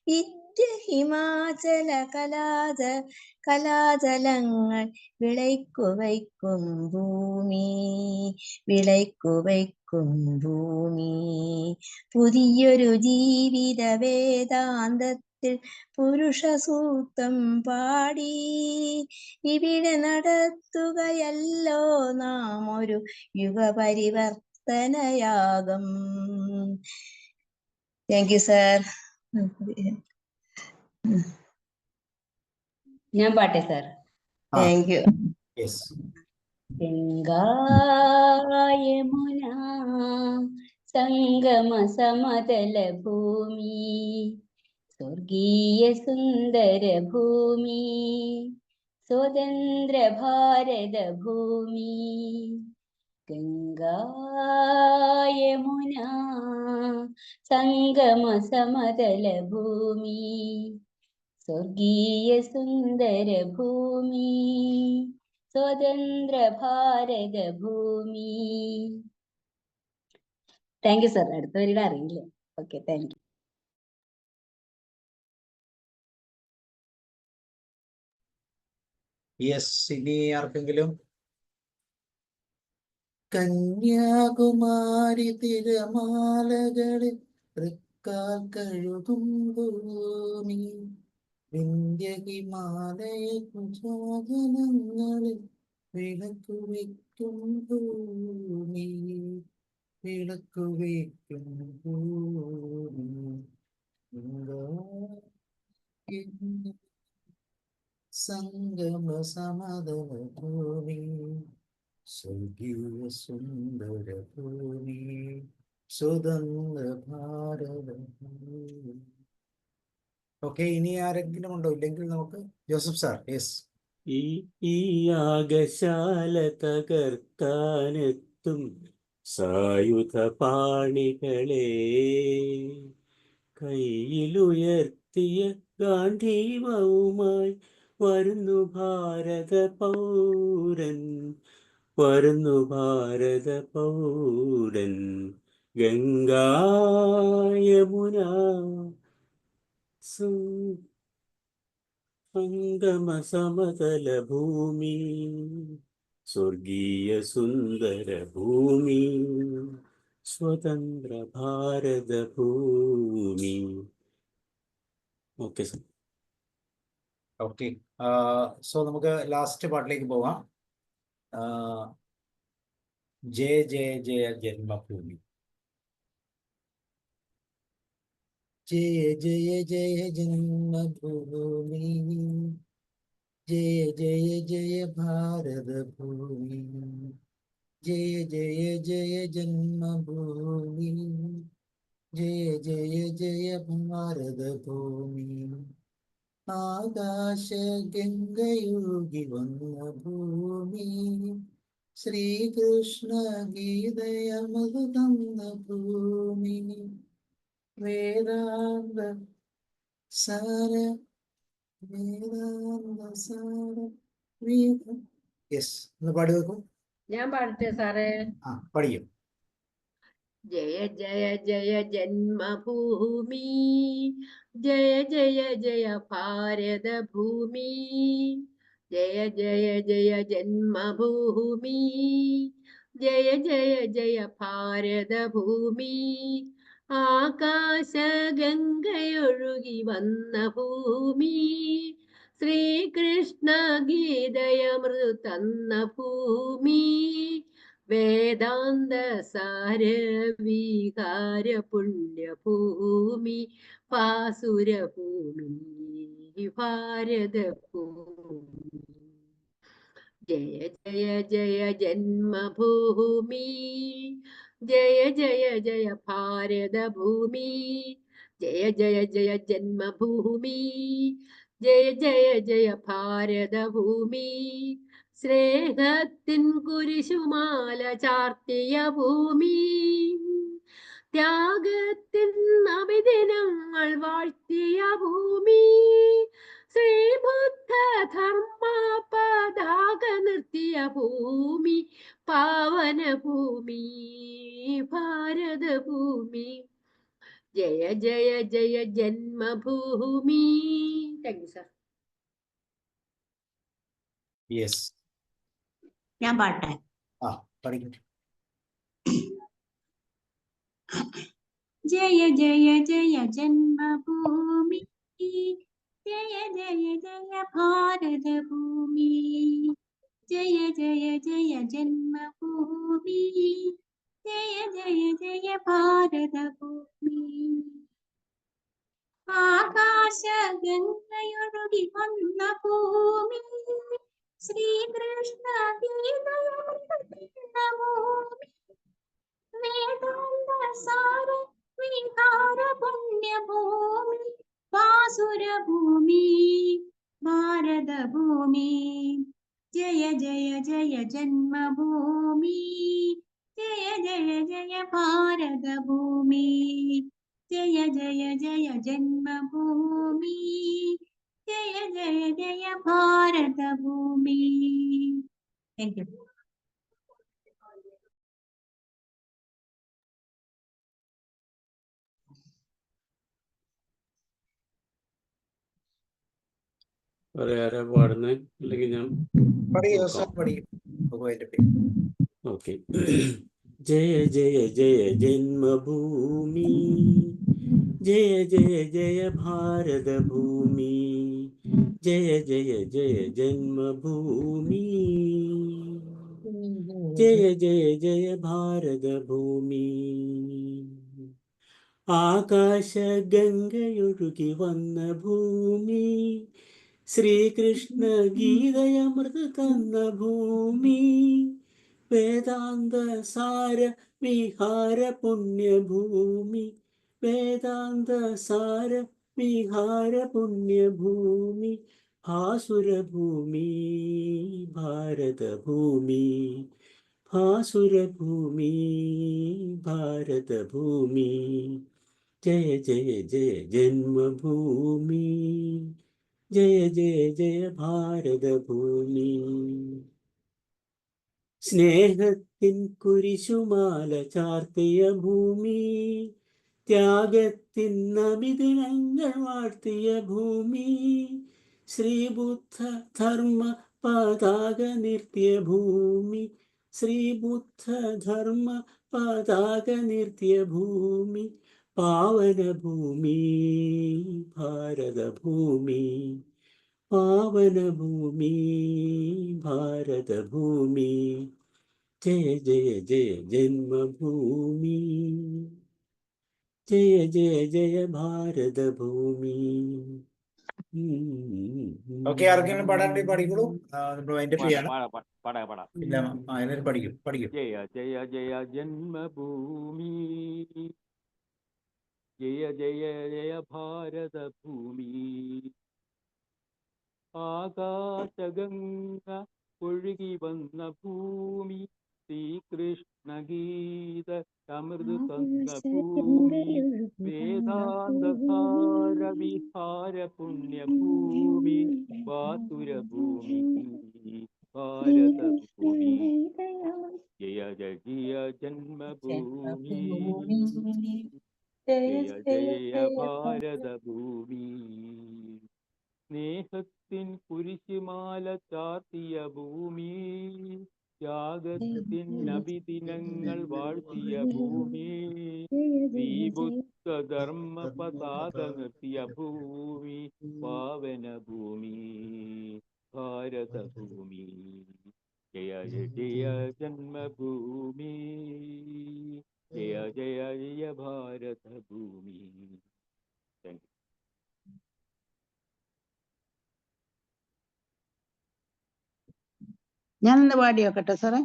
വിദ്യ ഹിമാചല കലാതലങ്ങൾ വിളയ്ക്കുവയ്ക്കും ഭൂമി, വിളയ്ക്കുവയ്ക്കും ഭൂമി. പുതിയൊരു ജീവിത വേദാന്തത്തിൽ പുരുഷ സൂക്തം പാടി ഇവിടെ നടത്തുകയല്ലോ നാം ഒരു യുഗപരിവർത്തനയാഗം. Thank you sir. ഞാൻ പാട്ടെ sir. Thank you. Yes. Ganga Yamuna സംഗമ സമതല ഭൂമി, സ്വർഗീയ സുന്ദര ഭൂമി, സ്വതന്ത്ര ഭാരത ഭൂമി. ഗംഗാ യമുന സംഗമ സമതല ഭൂമി, സ്വർഗീയ സുന്ദര ഭൂമി, സ്വതന്ത്ര ഭാരത ഭൂമി. Thank you sir. അടുത്ത വരിയുടെ അറിയില്ല. Okay, thank you. യെസ്. ഇനി ആർക്കെങ്കിലും? കന്യാകുമാരി തിരമാലകളിൽ തൃക്കാൽ കഴുകും ഭൂമി, വിന്ധ്യ ഹിമാലയ കുജാതനങ്ങളിൽ വിളക്കു വയ്ക്കും ഭൂമി, വിളക്കു വയ്ക്കും ഭൂമി. സംഗമ സമതല ഭൂമി, സ്വർഗീയ സുന്ദര ഭൂമി, സ്വതന്ത്ര ഭാരത ഭൂമി. ഓക്കെ, ഇനി ആരെങ്കിലും ഉണ്ടോ? ഇല്ലെങ്കിൽ നമുക്ക് ജോസഫ് സാർ. യെസ്. ഈ യാഗശാല തകർക്കാനെത്തും സായുധ പാണികളെ, കയ്യിലുയർത്തിയ ഗാന്ധീവവുമായി വരുന്നു ഭാരത പൗരൻ, വരുന്നു ഭാരത പൗരൻ. ഗംഗാ യമുന സംഗമ സമതല ഭൂമി, സ്വർഗീയ സുന്ദര ഭൂമി, സ്വതന്ത്ര ഭാരത ഭൂമി. Okay sir. ഓക്കെ, സോ നമുക്ക് ലാസ്റ്റ് പാട്ടിലേക്ക് പോവാം. ജയ ജയ ജയ ജന്മഭൂമി. ജയ ജയ ജയ ജന്മഭൂമി, ജയ ജയ ജയ ഭാരത ഭൂമി, ജയ ജയ ജയ ജന്മഭൂമി, ജയ ജയ ജയ ഭാരത ഭൂമി. ആകാശ ഗംഗയൊഴുകി വന്ന ഭൂമി, ശ്രീകൃഷ്ണ ഗീതയമത് തന്ന ഭൂമി, വേദാന്ത സാര വേദാന്ത സാര. യെസ്, ഒന്ന് പാടി വെക്കും. ഞാൻ പാടട്ടെ സാറേ? പഠിക്കും. ജയ ജയ ജയ ജന്മഭൂമി, ജയ ജയ ജയ ഭാരത ഭൂമി, ജയ ജയ ജയ ജന്മഭൂമി, ജയ ജയ ജയ ഭാരത ഭൂമി. ആകാശ ഗംഗയൊഴുകി വന്ന ഭൂമി, ശ്രീകൃഷ്ണ ഗീതയമൃതു തന്ന ഭൂമി, വേദാന്ത സാര വികാര പുണ്യഭൂമി, പാസുരഭൂമി, ഭാരത ഭൂമി. ജയ ജയ ജയ ജന്മഭൂമി, ജയ ജയ ജയ ഭാരത ഭൂമി, ജയ ജയ ജയ ജന്മഭൂമി, ജയ ജയ ജയ ഭാരത ഭൂമി. സ്നേഹത്തിൻ കുരിശുമാല ചാർത്തിയ ഭൂമി, ത്യാഗത്തിൻ അഭിദിനങ്ങൾ വാഴ്ത്തിയ ഭൂമി, ശ്രീബുദ്ധ ധർമ്മ പതാക നിർത്തിയ ഭൂമി, പാവന ഭൂമി, ഭാരത ഭൂമി. ജയ ജയ ജയ ജന്മഭൂമി. Thank you sir. യെസ്. ഞാൻ പാട്ടെ. ആ പഠിക്കട്ടെ. ജയ ജയ ജയ ജന്മഭൂമി, ജയ ജയ ജയ ഭാരതഭൂമി, ജയ ജയ ജയ ജന്മഭൂമി, ജയ ജയ ജയ ഭാരതഭൂമി. ആകാശഗംഗയൊഴുകി വന്ന ഭൂമി, ശ്രീകൃഷ്ണ ഗീതയമൃതത്തിന്ന ഭൂമി, വേദാന്ത സാര വിഹാര പുണ്യഭൂമി, വാസുരഭൂമി, ഭാരതഭൂമി. ജയ ജയ ജയ ജന്മഭൂമി, ജയ ജയ ജയ ഭാരതഭൂമി, ജയ ജയ ജയ ജന്മഭൂമി, ജയ ജയ ജയ ഭാരതഭൂമി. Thank you. വേറെ ആരാ പാടുന്നത്? അല്ലെങ്കിൽ ഞാൻ ഓക്കെ. ജയ ജയ ജയ ജന്മഭൂമി, ജയ ജയ ജയ ഭാരതഭൂമി, ജയ ജയ ജയ ജന്മഭൂമി, ജയ ജയ ജയ ഭാരതഭൂമി. ആകാശഗംഗയൊഴുകി വന്ന ഭൂമി, ശ്രീകൃഷ്ണ ഗീതയമൃത തന്ന ഭൂമി, വേദാന്ത സാര വിഹാര പുണ്യഭൂമി, വേദാന്ത സാര വിഹാര പുണ്യഭൂമി, ഭാസുരഭൂമി, ഭാരതഭൂമി, ഭാസുരഭൂമി, ഭാരതഭൂമി. ജയ ജയ ജയ ജന്മഭൂമി, ജയ ജയ ജയ ഭാരതഭൂമി. സ്നേഹത്തിൻ കുരിശുമാല ചാർത്തിയ ഭൂമി, ത്യാഗത്തിൻ നബിദിനങ്ങൾ വാഴ്ത്തിയ ഭൂമി, ശ്രീബുദ്ധ ധർമ്മ പതാക നിർത്തിയ ഭൂമി, ശ്രീബുദ്ധ ധർമ്മ പതാക നിർത്തിയ ഭൂമി, പാവനഭൂമി, ഭാരതഭൂമി, പാവനഭൂമി, ഭാരതഭൂമി. ജയ ജയ ജയ ജന്മഭൂമി, ജയ ജയ ജയ ഭാരതഭൂമി. ഓക്കെ, ആർക്കെങ്കിലും പാടാണ്ട് പാടിക്കോളൂ. നമ്മൾ വൈൻഡപ്പ് ചെയ്യാണ്. ഇല്ല, എല്ലാവരും പഠിക്കും. ജയ ജയ ജയ ജന്മഭൂമി, ജയ ജയ ജയ ഭാരതഭൂമി, ആകാശഗംഗ ഒഴുകി വന്ന ഭൂമി, ശ്രീകൃഷ്ണ ഗീത അമൃത തന്ന ഭൂമി, വേദാന്ത സാര വിഹാര പുണ്യഭൂമി, വാസുരഭൂമി, ഭാരതഭൂമി. ജയ ജയ ജയ ജന്മഭൂമി, ജയ ജയ ഭാരതഭൂമി. സ്നേഹത്തിൻ കുരിശുമാല ചാർത്തിയ ഭൂമി, ത്യാഗത്തിൻ നബിദിനങ്ങൾ വാഴ്ത്തിയ ഭൂമി, ശ്രീബുദ്ധ ധർമ്മ പതാക നിർത്തിയ ഭൂമി, പാവനഭൂമി, ഭാരതഭൂമി. ജയ ജയ ജന്മഭൂമി, ജയ ജയ ജയ ഭാരതഭൂമി. Thank you. ഞാനൊന്ന് പാടി നോക്കട്ടെ സാറേ.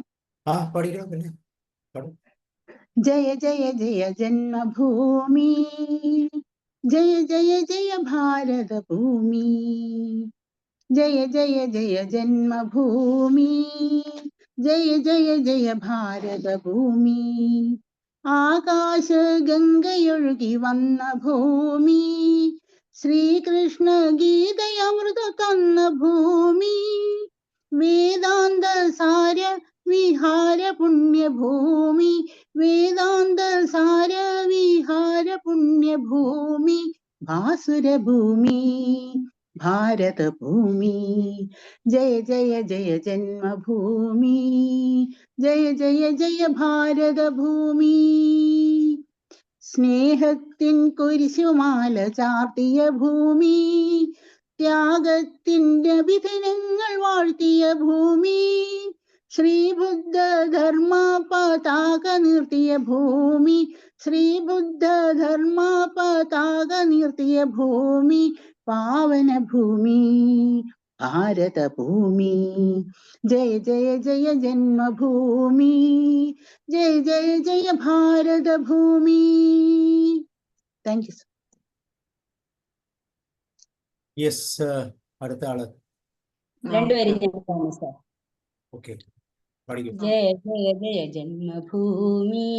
പഠിക്കണം. പിന്നെ ജയ ജയ ജയ ജന്മഭൂമി, ജയ ജയ ജയ ഭാരതഭൂമി, ജയ ജയ ജയ ജന്മഭൂമി, ജയ ജയ ജയ ഭാരതഭൂമി. ആകാശഗംഗയൊഴുകി വന്ന ഭൂമി, ശ്രീകൃഷ്ണ ഗീതയമൃത തന്ന ഭൂമി, വേദാന്ത സാര വിഹാര പുണ്യഭൂമി, വേദാന്ത സാര വിഹാര പുണ്യ പുണ്യഭൂമി ഭാസുരഭൂമി ഭാരതഭൂമി ജയ ജയ ജയ ജന്മഭൂമി ജയ ജയ ജയ ഭാരതഭൂമി സ്നേഹത്തിൻ കുരിശുമാല ചാർത്തിയ ഭൂമി ത്യാഗത്തിന്റെ വിധനങ്ങൾ വാഴ്ത്തിയ ഭൂമി ശ്രീബുദ്ധ ധർമ്മ പതാക നിർത്തിയ ഭൂമി ശ്രീബുദ്ധ ധർമ്മ പതാക നിർത്തിയ ഭൂമി പാവന ഭൂമി ഭാരതഭൂമി ജയ ജയ ജയ ജന്മഭൂമി ജയ ജയ ജയ ഭാരതഭൂമി. Thank you sir. യെസ്, അടുത്ത ആള്. രണ്ടുപേരും ഞാൻ സാർ. ഓക്കെ, പഠിക്കും. ജയ ജയ ജയ ജന്മഭൂമി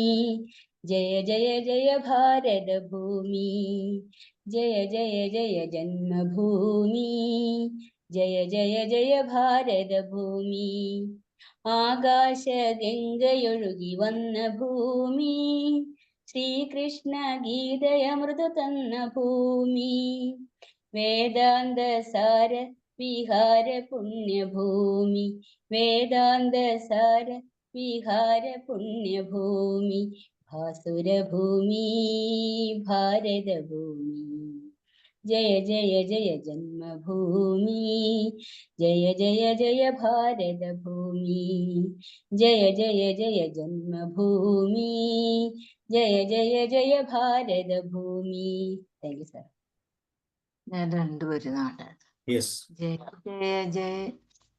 ജയ ജയ ജയ ഭാരതഭൂമി ജയ ജയ ജയ ജന്മഭൂമി ജയ ജയ ജയ ഭാരതഭൂമി ആകാശ ഗംഗയൊഴുകി വന്ന ഭൂമി ശ്രീകൃഷ്ണ ഗീതയമൃതു തന്ന ഭൂമി വേദാന്ത സാര വിഹാര പുണ്യഭൂമി വേദാന്ത സാര വിഹാര പുണ്യഭൂമി ഭാസുരഭൂമി ഭാരതഭൂമി ജയ ജയ ജയ ജന്മഭൂമി ജയ ജയ ജയ ഭാരതഭൂമി ജയ ജയ ജയ ജന്മഭൂമി ജയ ജയ ജയ ഭാരതഭൂമി. Thank you sir. ഞാൻ രണ്ടുപേരും യെസ്. ജയ ജയ ജയ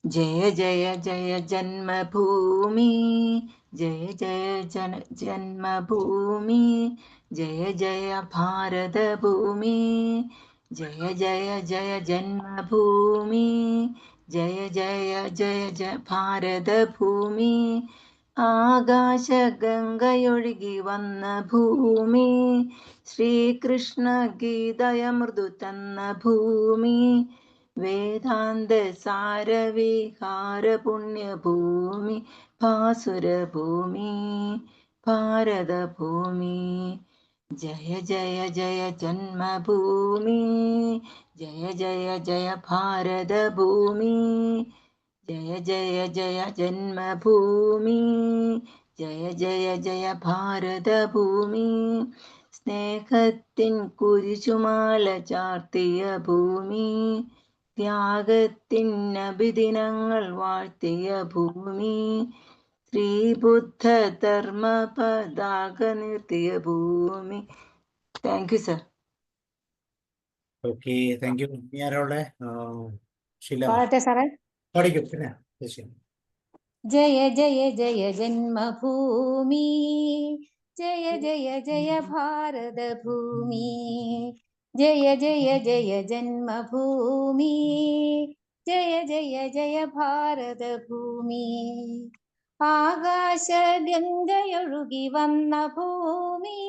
ജയ ജയ ജയ ജന്മഭൂമി ജയ ജയ ജന്മഭൂമി ജയ ജയ ഭാരതഭൂമി ജയ ജയ ജയ ജന്മഭൂമി ജയ ജയ ജയ ഭാരതഭൂമി ആകാശ ഗംഗയൊഴുകി വന്ന ഭൂമി ശ്രീകൃഷ്ണ ഗീതയമൃതു തന്ന ഭൂമി വേദാന്ത സാരവിഹാര പുണ്യഭൂമി ഭാസുരഭൂമി ഭാരതഭൂമി ജയ ജയ ജയ ജന്മഭൂമി ജയ ജയ ജയ ഭാരതഭൂമി ജയ ജയ ജയ ജന്മഭൂമി ജയ ജയ ജയ ഭാരതഭൂമി സ്നേഹത്തിൻ കുരിശുമാല ചാർത്തിയ ഭൂമി ത്യാഗത്തിൻ അഭിദിനങ്ങൾ വാഴ്ത്തിയ ഭൂമി ശ്രീബുദ്ധ ധർമ്മ പതാക നിർത്തിയ ഭൂമി. Thank you sir. Okay, thank you. ഇനി ആരോടെ? ശീല പാടട്ടെ സാറേ? പഠിക്കും. പിന്നെ തീർച്ചയായും. ജയ ജയ ജയ ജന്മഭൂമി ജയ ജയ ജയ ഭാരതഭൂമി ജയ ജയ ജയ ജന്മഭൂമി ജയ ജയ ജയ ഭാരതഭൂമി ആകാശ ഗംഗയൊഴുകി വന്ന ഭൂമി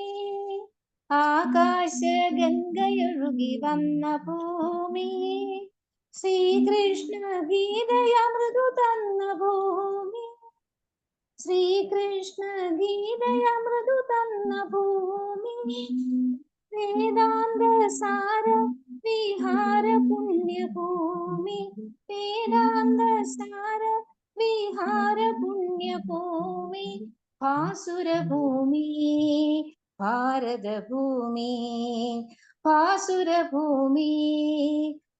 ആകാശ ഗംഗയൊഴുകി വന്ന ഭൂമി ശ്രീകൃഷ്ണ ഗീതയമൃതു തന്ന ഭൂമി ശ്രീകൃഷ്ണ ഗീതയമൃതു തന്ന ഭൂമി വേദാന്ത സാര വിഹാര പുണ്യഭൂമി വേദാന്ത സാര വിഹാര പുണ്യഭൂമി ഭാസുരഭൂമി ഭാരതഭൂമി ഭാസുരഭൂമി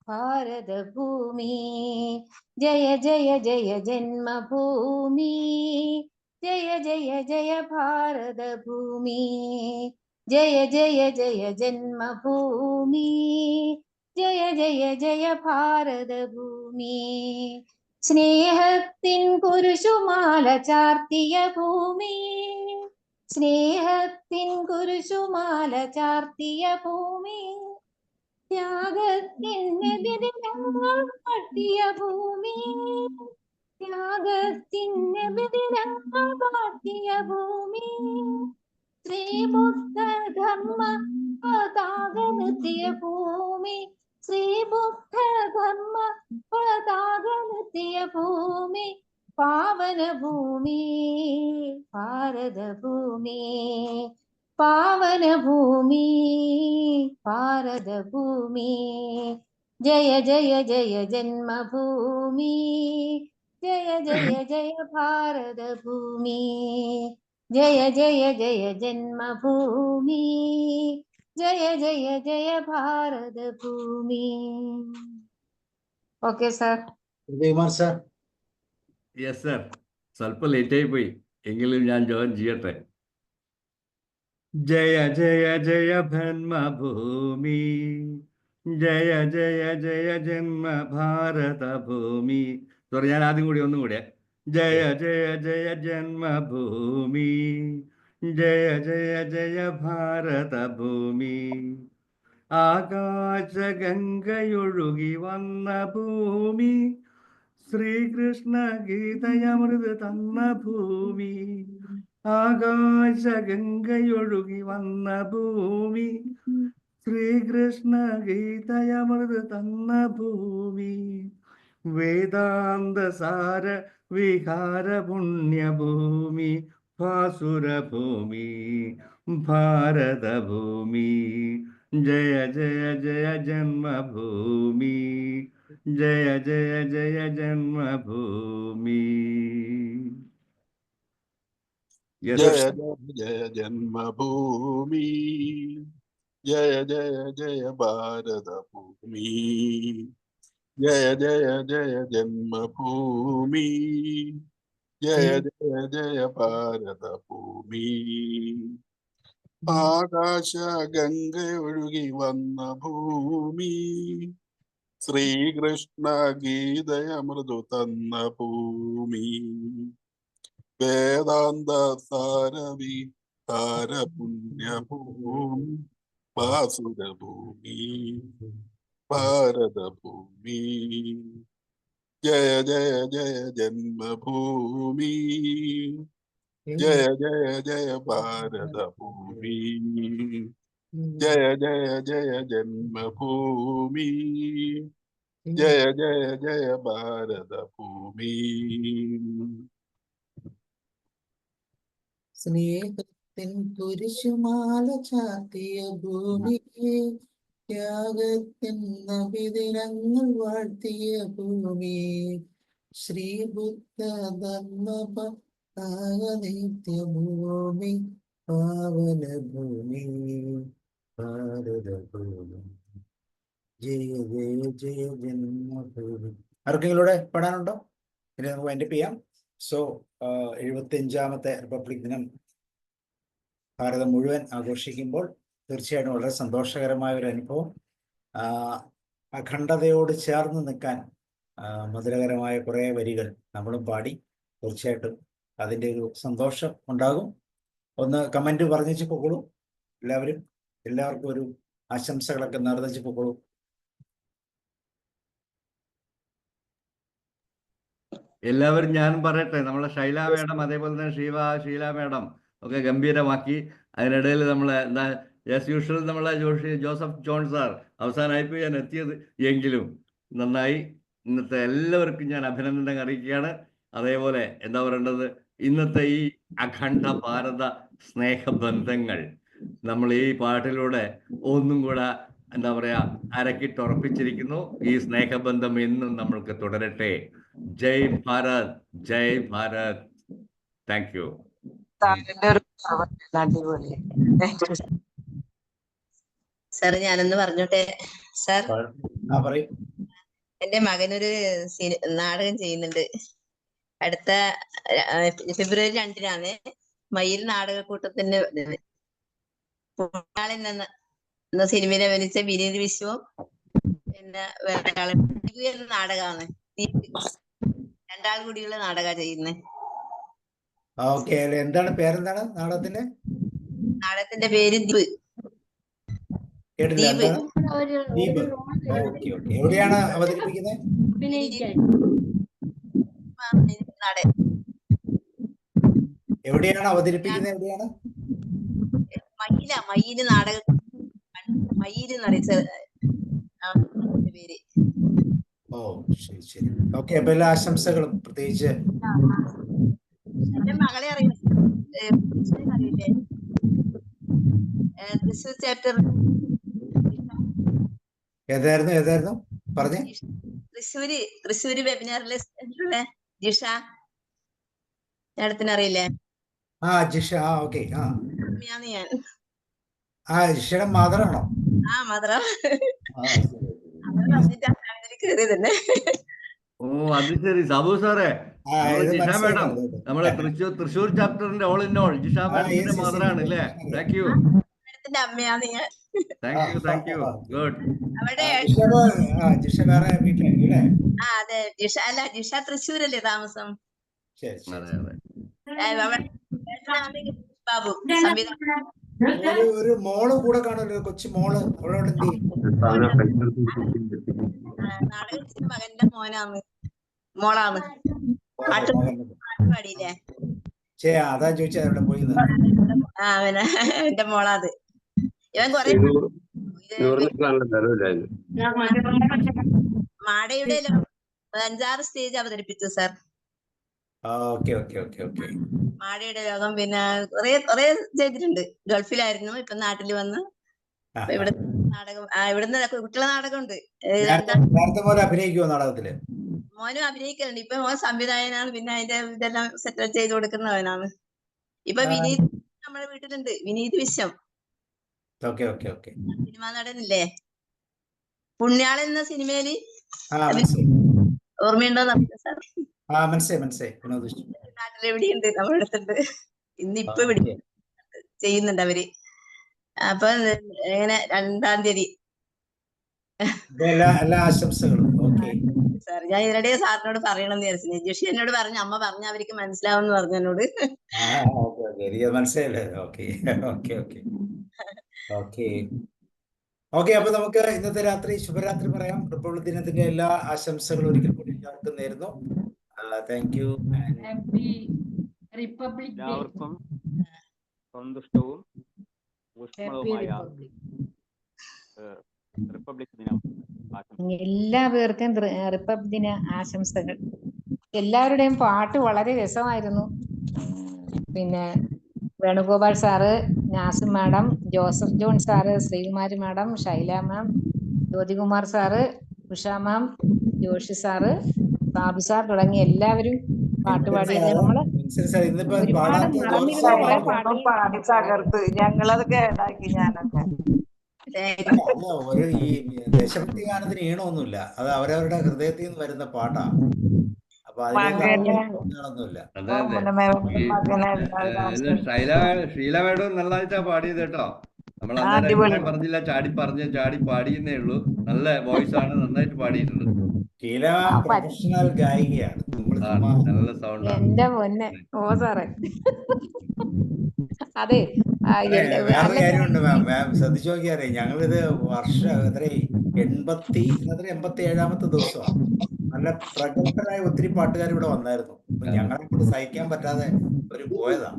ഭാരതഭൂമി ജയ ജയ ജയ ജന്മഭൂമി ജയ ജയ ജയ ഭാരതഭൂമി ജയ ജയ ജയ ജന്മഭൂമി ജയ ജയ ജയ ഭാരതഭൂമി സ്നേഹത്തിൻ കുരിശുമാല ചാർത്തിയ ഭൂമി സ്നേഹത്തിൻ കുരിശുമാല ചാർത്തിയ ഭൂമി ത്യാഗത്തിനെതിരങ്ങൾ പാട്ടിയ ഭൂമി ത്യാഗത്തിനെതിരങ്ങൾ പാട്ടിയ ഭൂമി ശ്രീബുദ്ധ ധർമ്മ പതാക നിർത്തിയ ഭൂമി ശ്രീബുദ്ധ ധർമ്മ പതാക നിർത്തിയ ഭൂമി പാവന ഭൂമി ഭാരതഭൂമി പാവന ഭൂമി ഭാരത ഭൂമി ജയ ജയ ജയ ജന്മഭൂമി ജയ ജയ ജയ ഭാരത ഭൂമി ജയ ജയ ജയ ജന്മഭൂമി ജയ ജയ ജയ ഭാരത ഭൂമി. Okay sir. Udayakumar sir. Yes sir, സ്വല്പം ലേറ്റായി പോയി എങ്കിലും ഞാൻ ജോയിൻ ചെയ്യട്ടെ. ജയ ജയ ജയ ജന്മഭൂമി ജയ ജയ ജയ ജന്മ ഭാരത ഭൂമി. സോറി, ഞാൻ ആദ്യം കൂടി ഒന്നും കൂടെ. ജയ ജയ ജയ ജന്മഭൂമി ജയ ജയ ജയ ഭാരത ഭൂമി ആകാശഗംഗയൊഴുകി വന്ന ഭൂമി ശ്രീകൃഷ്ണ ഗീതയമൃത് തന്ന ഭൂമി ആകാശഗംഗയൊഴുകി വന്ന ഭൂമി ശ്രീകൃഷ്ണ ഗീതയമൃത് തന്ന ഭൂമി വേദാന്ത സാര വിഹാര പുണ്യഭൂമി ഭാസുരഭൂമി ഭാരതഭൂമി ജയ ജയ ജയ ജന്മഭൂമി ജയ ജയ ജയ ജന്മഭൂമി. ജയ ജയ ജയ ജന്മഭൂമി ജയ ജയ ജയ ഭാരതഭൂമി ജയ ജയ ജയ ജന്മഭൂമി ജയ ജയ ജയ ഭാരതഭൂമി ആകാശ ഗംഗ ഒഴുകി വന്ന ഭൂമി ശ്രീകൃഷ്ണ ഗീതയമൃദു തന്ന ഭൂമി വേദാന്ത സാരവി പുണ്യഭൂമി ഭാസുരഭൂമി ഭാരതഭൂമി ജയ ജയ ജയ ജന്മഭൂമി ജയ ജയ ജയ ഭാരതഭൂമി ജയ ജയ ജയ ജന്മഭൂമി ജയ ജയ ജയ ഭാരതഭൂമി. സ്നേഹത്തിൻ കുരിശുമാല ചാത്തിയ ഭൂമിയെ ത്യാഗത്തിൻ നബിദിനങ്ങൾ വാഴ്ത്തിയ ഭൂമി ശ്രീബുദ്ധ ധർമ്മ നിത്യഭൂമി പാവന ഭൂമി ഭാരതഭൂമി ജയ ജയ ജയ ജന്മഭൂമി. ആർക്കെങ്കിലും ഇവിടെ പാടാനുണ്ടോ? പിന്നെ നമുക്ക് വൈൻഡപ്പ് ചെയ്യാം. സോ 75ാമത്തെ റിപ്പബ്ലിക് ദിനം ഭാരതം മുഴുവൻ ആഘോഷിക്കുമ്പോൾ തീർച്ചയായിട്ടും വളരെ സന്തോഷകരമായ ഒരു അനുഭവം. അഖണ്ഡതയോട് ചേർന്ന് നിൽക്കാൻ മധുരകരമായ കുറേ വരികൾ നമ്മളും പാടി. തീർച്ചയായിട്ടും അതിൻ്റെ ഒരു സന്തോഷം ഉണ്ടാകും. ഒന്ന് കമൻറ്റ് പറഞ്ഞിച്ച് പൊക്കോളൂ എല്ലാവരും. എല്ലാവർക്കും ഒരു ആശംസകളൊക്കെ നേർന്നിച്ച് പൊക്കോളൂ. എല്ലാവരും ഞാൻ പറയട്ടെ, നമ്മളെ ശൈല മേഡം അതേപോലെ തന്നെ ഷീല മേഡം ഒക്കെ ഗംഭീരമാക്കി. അതിനിടയിൽ നമ്മളെ എന്താ ആസ് യൂഷ്വൽ നമ്മളെ ജോസഫ് ജോൺ സാർ അവസാനമായിപ്പോയി ഞാൻ എത്തിയത്, എങ്കിലും നന്നായി. ഇന്നത്തെ എല്ലാവർക്കും ഞാൻ അഭിനന്ദനം അറിയിക്കുകയാണ്. അതേപോലെ എന്താ പറയേണ്ടത്, ഇന്നത്തെ ഈ അഖണ്ഡ ഭാരത സ്നേഹബന്ധങ്ങൾ നമ്മൾ ഈ പാട്ടിലൂടെ ഒന്നും കൂടെ എന്താ പറയാ അരക്കിട്ടുറപ്പിച്ചിരിക്കുന്നു. ഈ സ്നേഹബന്ധം എന്നും നമ്മൾക്ക് തുടരട്ടെ. ജയ് ഭാരത്, ജയ് ഭാരത്. Thank you. സാർ ഞാനൊന്ന് പറഞ്ഞോട്ടെ സാർ? പറയും. എന്റെ മകനൊരു നാടകം ചെയ്യുന്നുണ്ട്. അടുത്ത ഫെബ്രുവരി 2-നാണ് മയിൽ നാടകക്കൂട്ടത്തിന്റെ എന്ന സിനിമയിൽ അഭിനയിച്ച വിനീത് വിശ്വം പിന്നെ വേറെ നാടകമാണ്. 2 ആൾ കൂടിയുള്ള നാടക ചെയ്യുന്നത്. എന്താണ് പേരെന്താണ് നാടകത്തിന്റെ? നാടകത്തിന്റെ പേര് ദ്വീപ്. എവിടെയാണ് അവതരിപ്പിക്കുന്നത്? എവിടെയാണ് അവതരിപ്പിക്കുന്നത്? എവിടെയാണ്? മയില് നാടക മയില് പേര്. ഓ ശരി ശരി. ഓക്കെ, അപ്പൊ എല്ലാ ആശംസകളും. പ്രത്യേകിച്ച് എന്റെ മകളെ അറിയില്ലേ? തൃശ്ശൂർ ചാപ്റ്റർ ഏതായിരുന്നു പറഞ്ഞേ? തൃശ്ശൂര് വെബിനാറിലെ ജിഷ മാഡത്തിന് അറിയില്ലേ? ജിഷ. ഓക്കെ. അമ്മയാന്ന് ഞാൻ. ജിഷയുടെ മദറാണോ? മദറാ. തന്നെ. ഓ അത് ശരി. സാബു സാറേ, ജിഷ മാഡം നമ്മളെ തൃശ്ശൂർ ചാപ്റ്ററിന്റെ ഓൾ ഇൻ ഓൾ ജിഷ മാഡത്തിന്റെ മദറാണ് അല്ലേ? Thank you. അമ്മയാന്ന് ഞാൻ. Thank you. ഗുഡ്. ജിഷ വേറെ വീട്ടിലായിരിക്കും. അതെ, ജിഷ തൃശ്ശൂരല്ലേ താമസം? ബാബു ഒരു മോള് കൂടെ കാണുമല്ലോ, കൊച്ചു മോള്. അവളോട് നാടകത്തിന്റെ മകന്റെ മോളാണ്. പാടിയില്ലേ? അതാ ചോദിച്ചാ അവിടെ പോയി. എന്റെ മോളാത്. ഇവൻ കൊറേ മാടയുടെ 5-6 സ്റ്റേജ് അവതരിപ്പിച്ചു സാർ. മാടയുടെ ലോകം പിന്നെ കൊറേ ചെയ്തിട്ടുണ്ട്. ഗൾഫിലായിരുന്നു, ഇപ്പൊ നാട്ടിൽ വന്ന് ഇവിടെ നാടകം, ഇവിടുന്ന് കുട്ടികളെ നാടകമുണ്ട്. അഭിനയിക്കുമോ നാടകത്തില്? മോനും അഭിനയിക്കലുണ്ട്. ഇപ്പൊ മോൻ സംവിധായകനാണ്, പിന്നെ അതിന്റെ ഇതെല്ലാം സെറ്റ് ചെയ്ത് കൊടുക്കുന്നവനാണ്. ഇപ്പൊ വിനീത് നമ്മുടെ വീട്ടിലുണ്ട്, വിനീത് വിശ്വം. സിനിമാ നടനില്ലേ, പുണ്യാളൻ എന്ന സിനിമയില് ഓർമ്മയുണ്ടോ സാർ? നാട്ടിലെവിടെയുണ്ട്, നമ്മുടെ അടുത്തുണ്ട്. ഇന്നിപ്പൊ ഇവിടെ ചെയ്യുന്നുണ്ട് അവര്. അപ്പൊ ഇങ്ങനെ 2-ാം തീയതി. എല്ലാ ആശംസകളും. സാർ, ഞാൻ ഇതിനിടെ സാറിനോട് പറയണമെന്ന് വിചാരിച്ചു. ജിഷി എന്നോട് പറഞ്ഞു, അമ്മ പറഞ്ഞ അവർക്ക് മനസ്സിലാവുമെന്ന് പറഞ്ഞു എന്നോട്. മനസ്സിലായില്ലേ? അപ്പൊ നമുക്ക് ഇന്നത്തെ രാത്രി ശുഭരാത്രി പറയാം. റിപ്പബ്ലിക് ദിനത്തിന്റെ എല്ലാ ആശംസകളും ഒരിക്കൽ കൂടി എല്ലാവർക്കും നേരുന്നു. Thank you. എല്ലാവർക്കും സന്തുഷ്ടവും ഊഷ്മളവുമായ റിപ്പബ്ലിക് ദിനം. എല്ലാവർക്കും റിപ്പബ്ലിക് ദിന ആശംസകൾ. എല്ലാവരുടെയും പാട്ട് വളരെ രസമായിരുന്നു. പിന്നെ Venugopal sir, Nasim madam, Joseph John sir, Sreekumari madam, Shaila ma'am, Jyothikumar sir, Usha ma'am, Joshi sir, Babu sir തുടങ്ങി എല്ലാവരും പാട്ടുപാടി. നമ്മള് ഒരുപാട് മറന്നിരുന്ന കുറെ പാട്ടുകൾ തകർത്ത് ഞങ്ങളതൊക്കെ ഉണ്ടാക്കി. ഞാനൊക്കെ ഈ ദേശഭക്തി ഗാനത്തിന് ഈണമൊന്നുമില്ല, അത് അവരവരുടെ ഹൃദയത്തിൽ നിന്ന് വരുന്ന പാട്ടാ. അപ്പൊ അതിനൊന്നുമില്ല. ഷീല മേഡം നല്ലതായിട്ടാ പാടിയത് കേട്ടോ. നമ്മൾ അന്നേരം പറഞ്ഞില്ല, ചാടി പാടിയെന്നേ ഉള്ളൂ. നല്ല വോയിസ് ആണ്, നന്നായിട്ട് പാടിയിട്ടുണ്ട്. ഷീല പ്രൊഫഷണൽ ഗായികയാണ്. നല്ല സൗണ്ട്. എന്റെ പൊന്നെ. ഓ സാറേ, അതെ. വേറൊരു കാര്യമുണ്ട് മാം, ശ്രദ്ധിച്ചു നോക്കിയാറിയാം. ഞങ്ങളിത് വർഷം 87ാമത്തെ ദിവസമാണ്. നല്ല പ്രഗത്ഭരായ ഒത്തിരി പാട്ടുകാർ ഇവിടെ വന്നായിരുന്നു. ഞങ്ങളെ കൊണ്ട് സഹിക്കാൻ പറ്റാതെ ഒരു പോയതാ.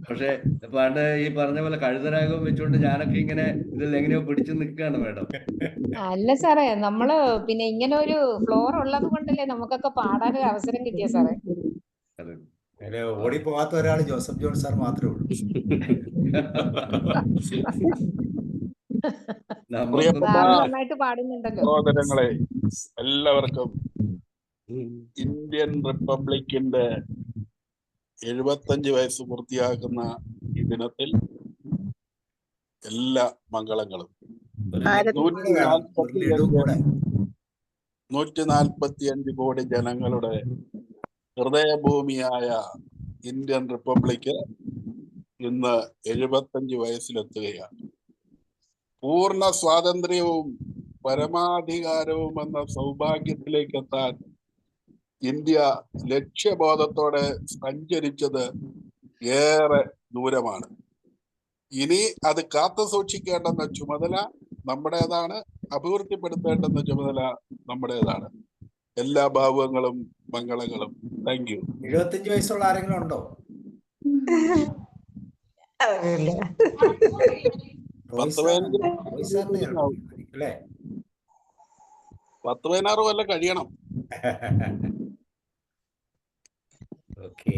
പക്ഷെ പണ്ട് ഈ പറഞ്ഞ പോലെ കഴുതരാഗം വെച്ചുകൊണ്ട് ഞാനൊക്കെ ഇങ്ങനെ ഇതിൽ എങ്ങനെയോ പിടിച്ചു നിൽക്കുകയാണ് മേഡം. അല്ല സാറേ, നമ്മള് പിന്നെ ഇങ്ങനെ ഒരു ഫ്ലോർ ഉള്ളത് കൊണ്ടല്ലേ നമുക്കൊക്കെ പാടാനൊരു അവസരം കിട്ടിയ സാറേ. ഓടി പോകാത്ത ഒരാൾ ജോസഫ് ജോൺ സാർ മാത്രമേ ഉള്ളൂ. നന്നായിട്ട് പാടുന്നുണ്ടല്ലോ. സഹോദരങ്ങളെ, എല്ലാവർക്കും ഇന്ത്യൻ റിപ്പബ്ലിക്കിന്റെ 75 വയസ്സ് പൂർത്തിയാക്കുന്ന ഈ ദിനത്തിൽ എല്ലാ മംഗളങ്ങളും. 145 കോടി ജനങ്ങളുടെ ഹൃദയഭൂമിയായ ഇന്ത്യൻ റിപ്പബ്ലിക്ക് ഇന്ന് 75 വയസ്സിലെത്തുകയാണ്. പൂർണ്ണ സ്വാതന്ത്ര്യവും പരമാധികാരവും എന്ന സൗഭാഗ്യത്തിലേക്ക് എത്താൻ ഇന്ത്യ ലക്ഷ്യബോധത്തോടെ സഞ്ചരിച്ചത് ഏറെ ദൂരമാണ്. ഇനി അത് കാത്തു സൂക്ഷിക്കേണ്ടെന്ന ചുമതല നമ്മുടേതാണ്, അഭിവൃദ്ധിപ്പെടുത്തേണ്ടെന്ന ചുമതല നമ്മുടേതാണ്. എല്ലാ ഭാവുകങ്ങളും മംഗളങ്ങളും. Thank you. 75 വയസ്സുള്ള ആരെങ്കിലും ഉണ്ടോ? 10-16 കൊല്ലം കഴിയണം. Okay.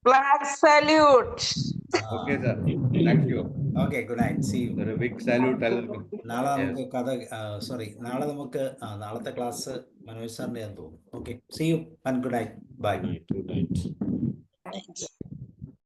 Flag salute. Okay sir, thank you. Okay, good night, see you. ഒരു ബിഗ് സാല്യൂട്ട് എല്ലാവർക്കും. നാളെ നമുക്ക് നാളെ നമുക്ക് നാളത്തെ ക്ലാസ് മനോജ് സാറിന്റെ തോന്നുന്നു. Okay, see you and good night, bye. Good night.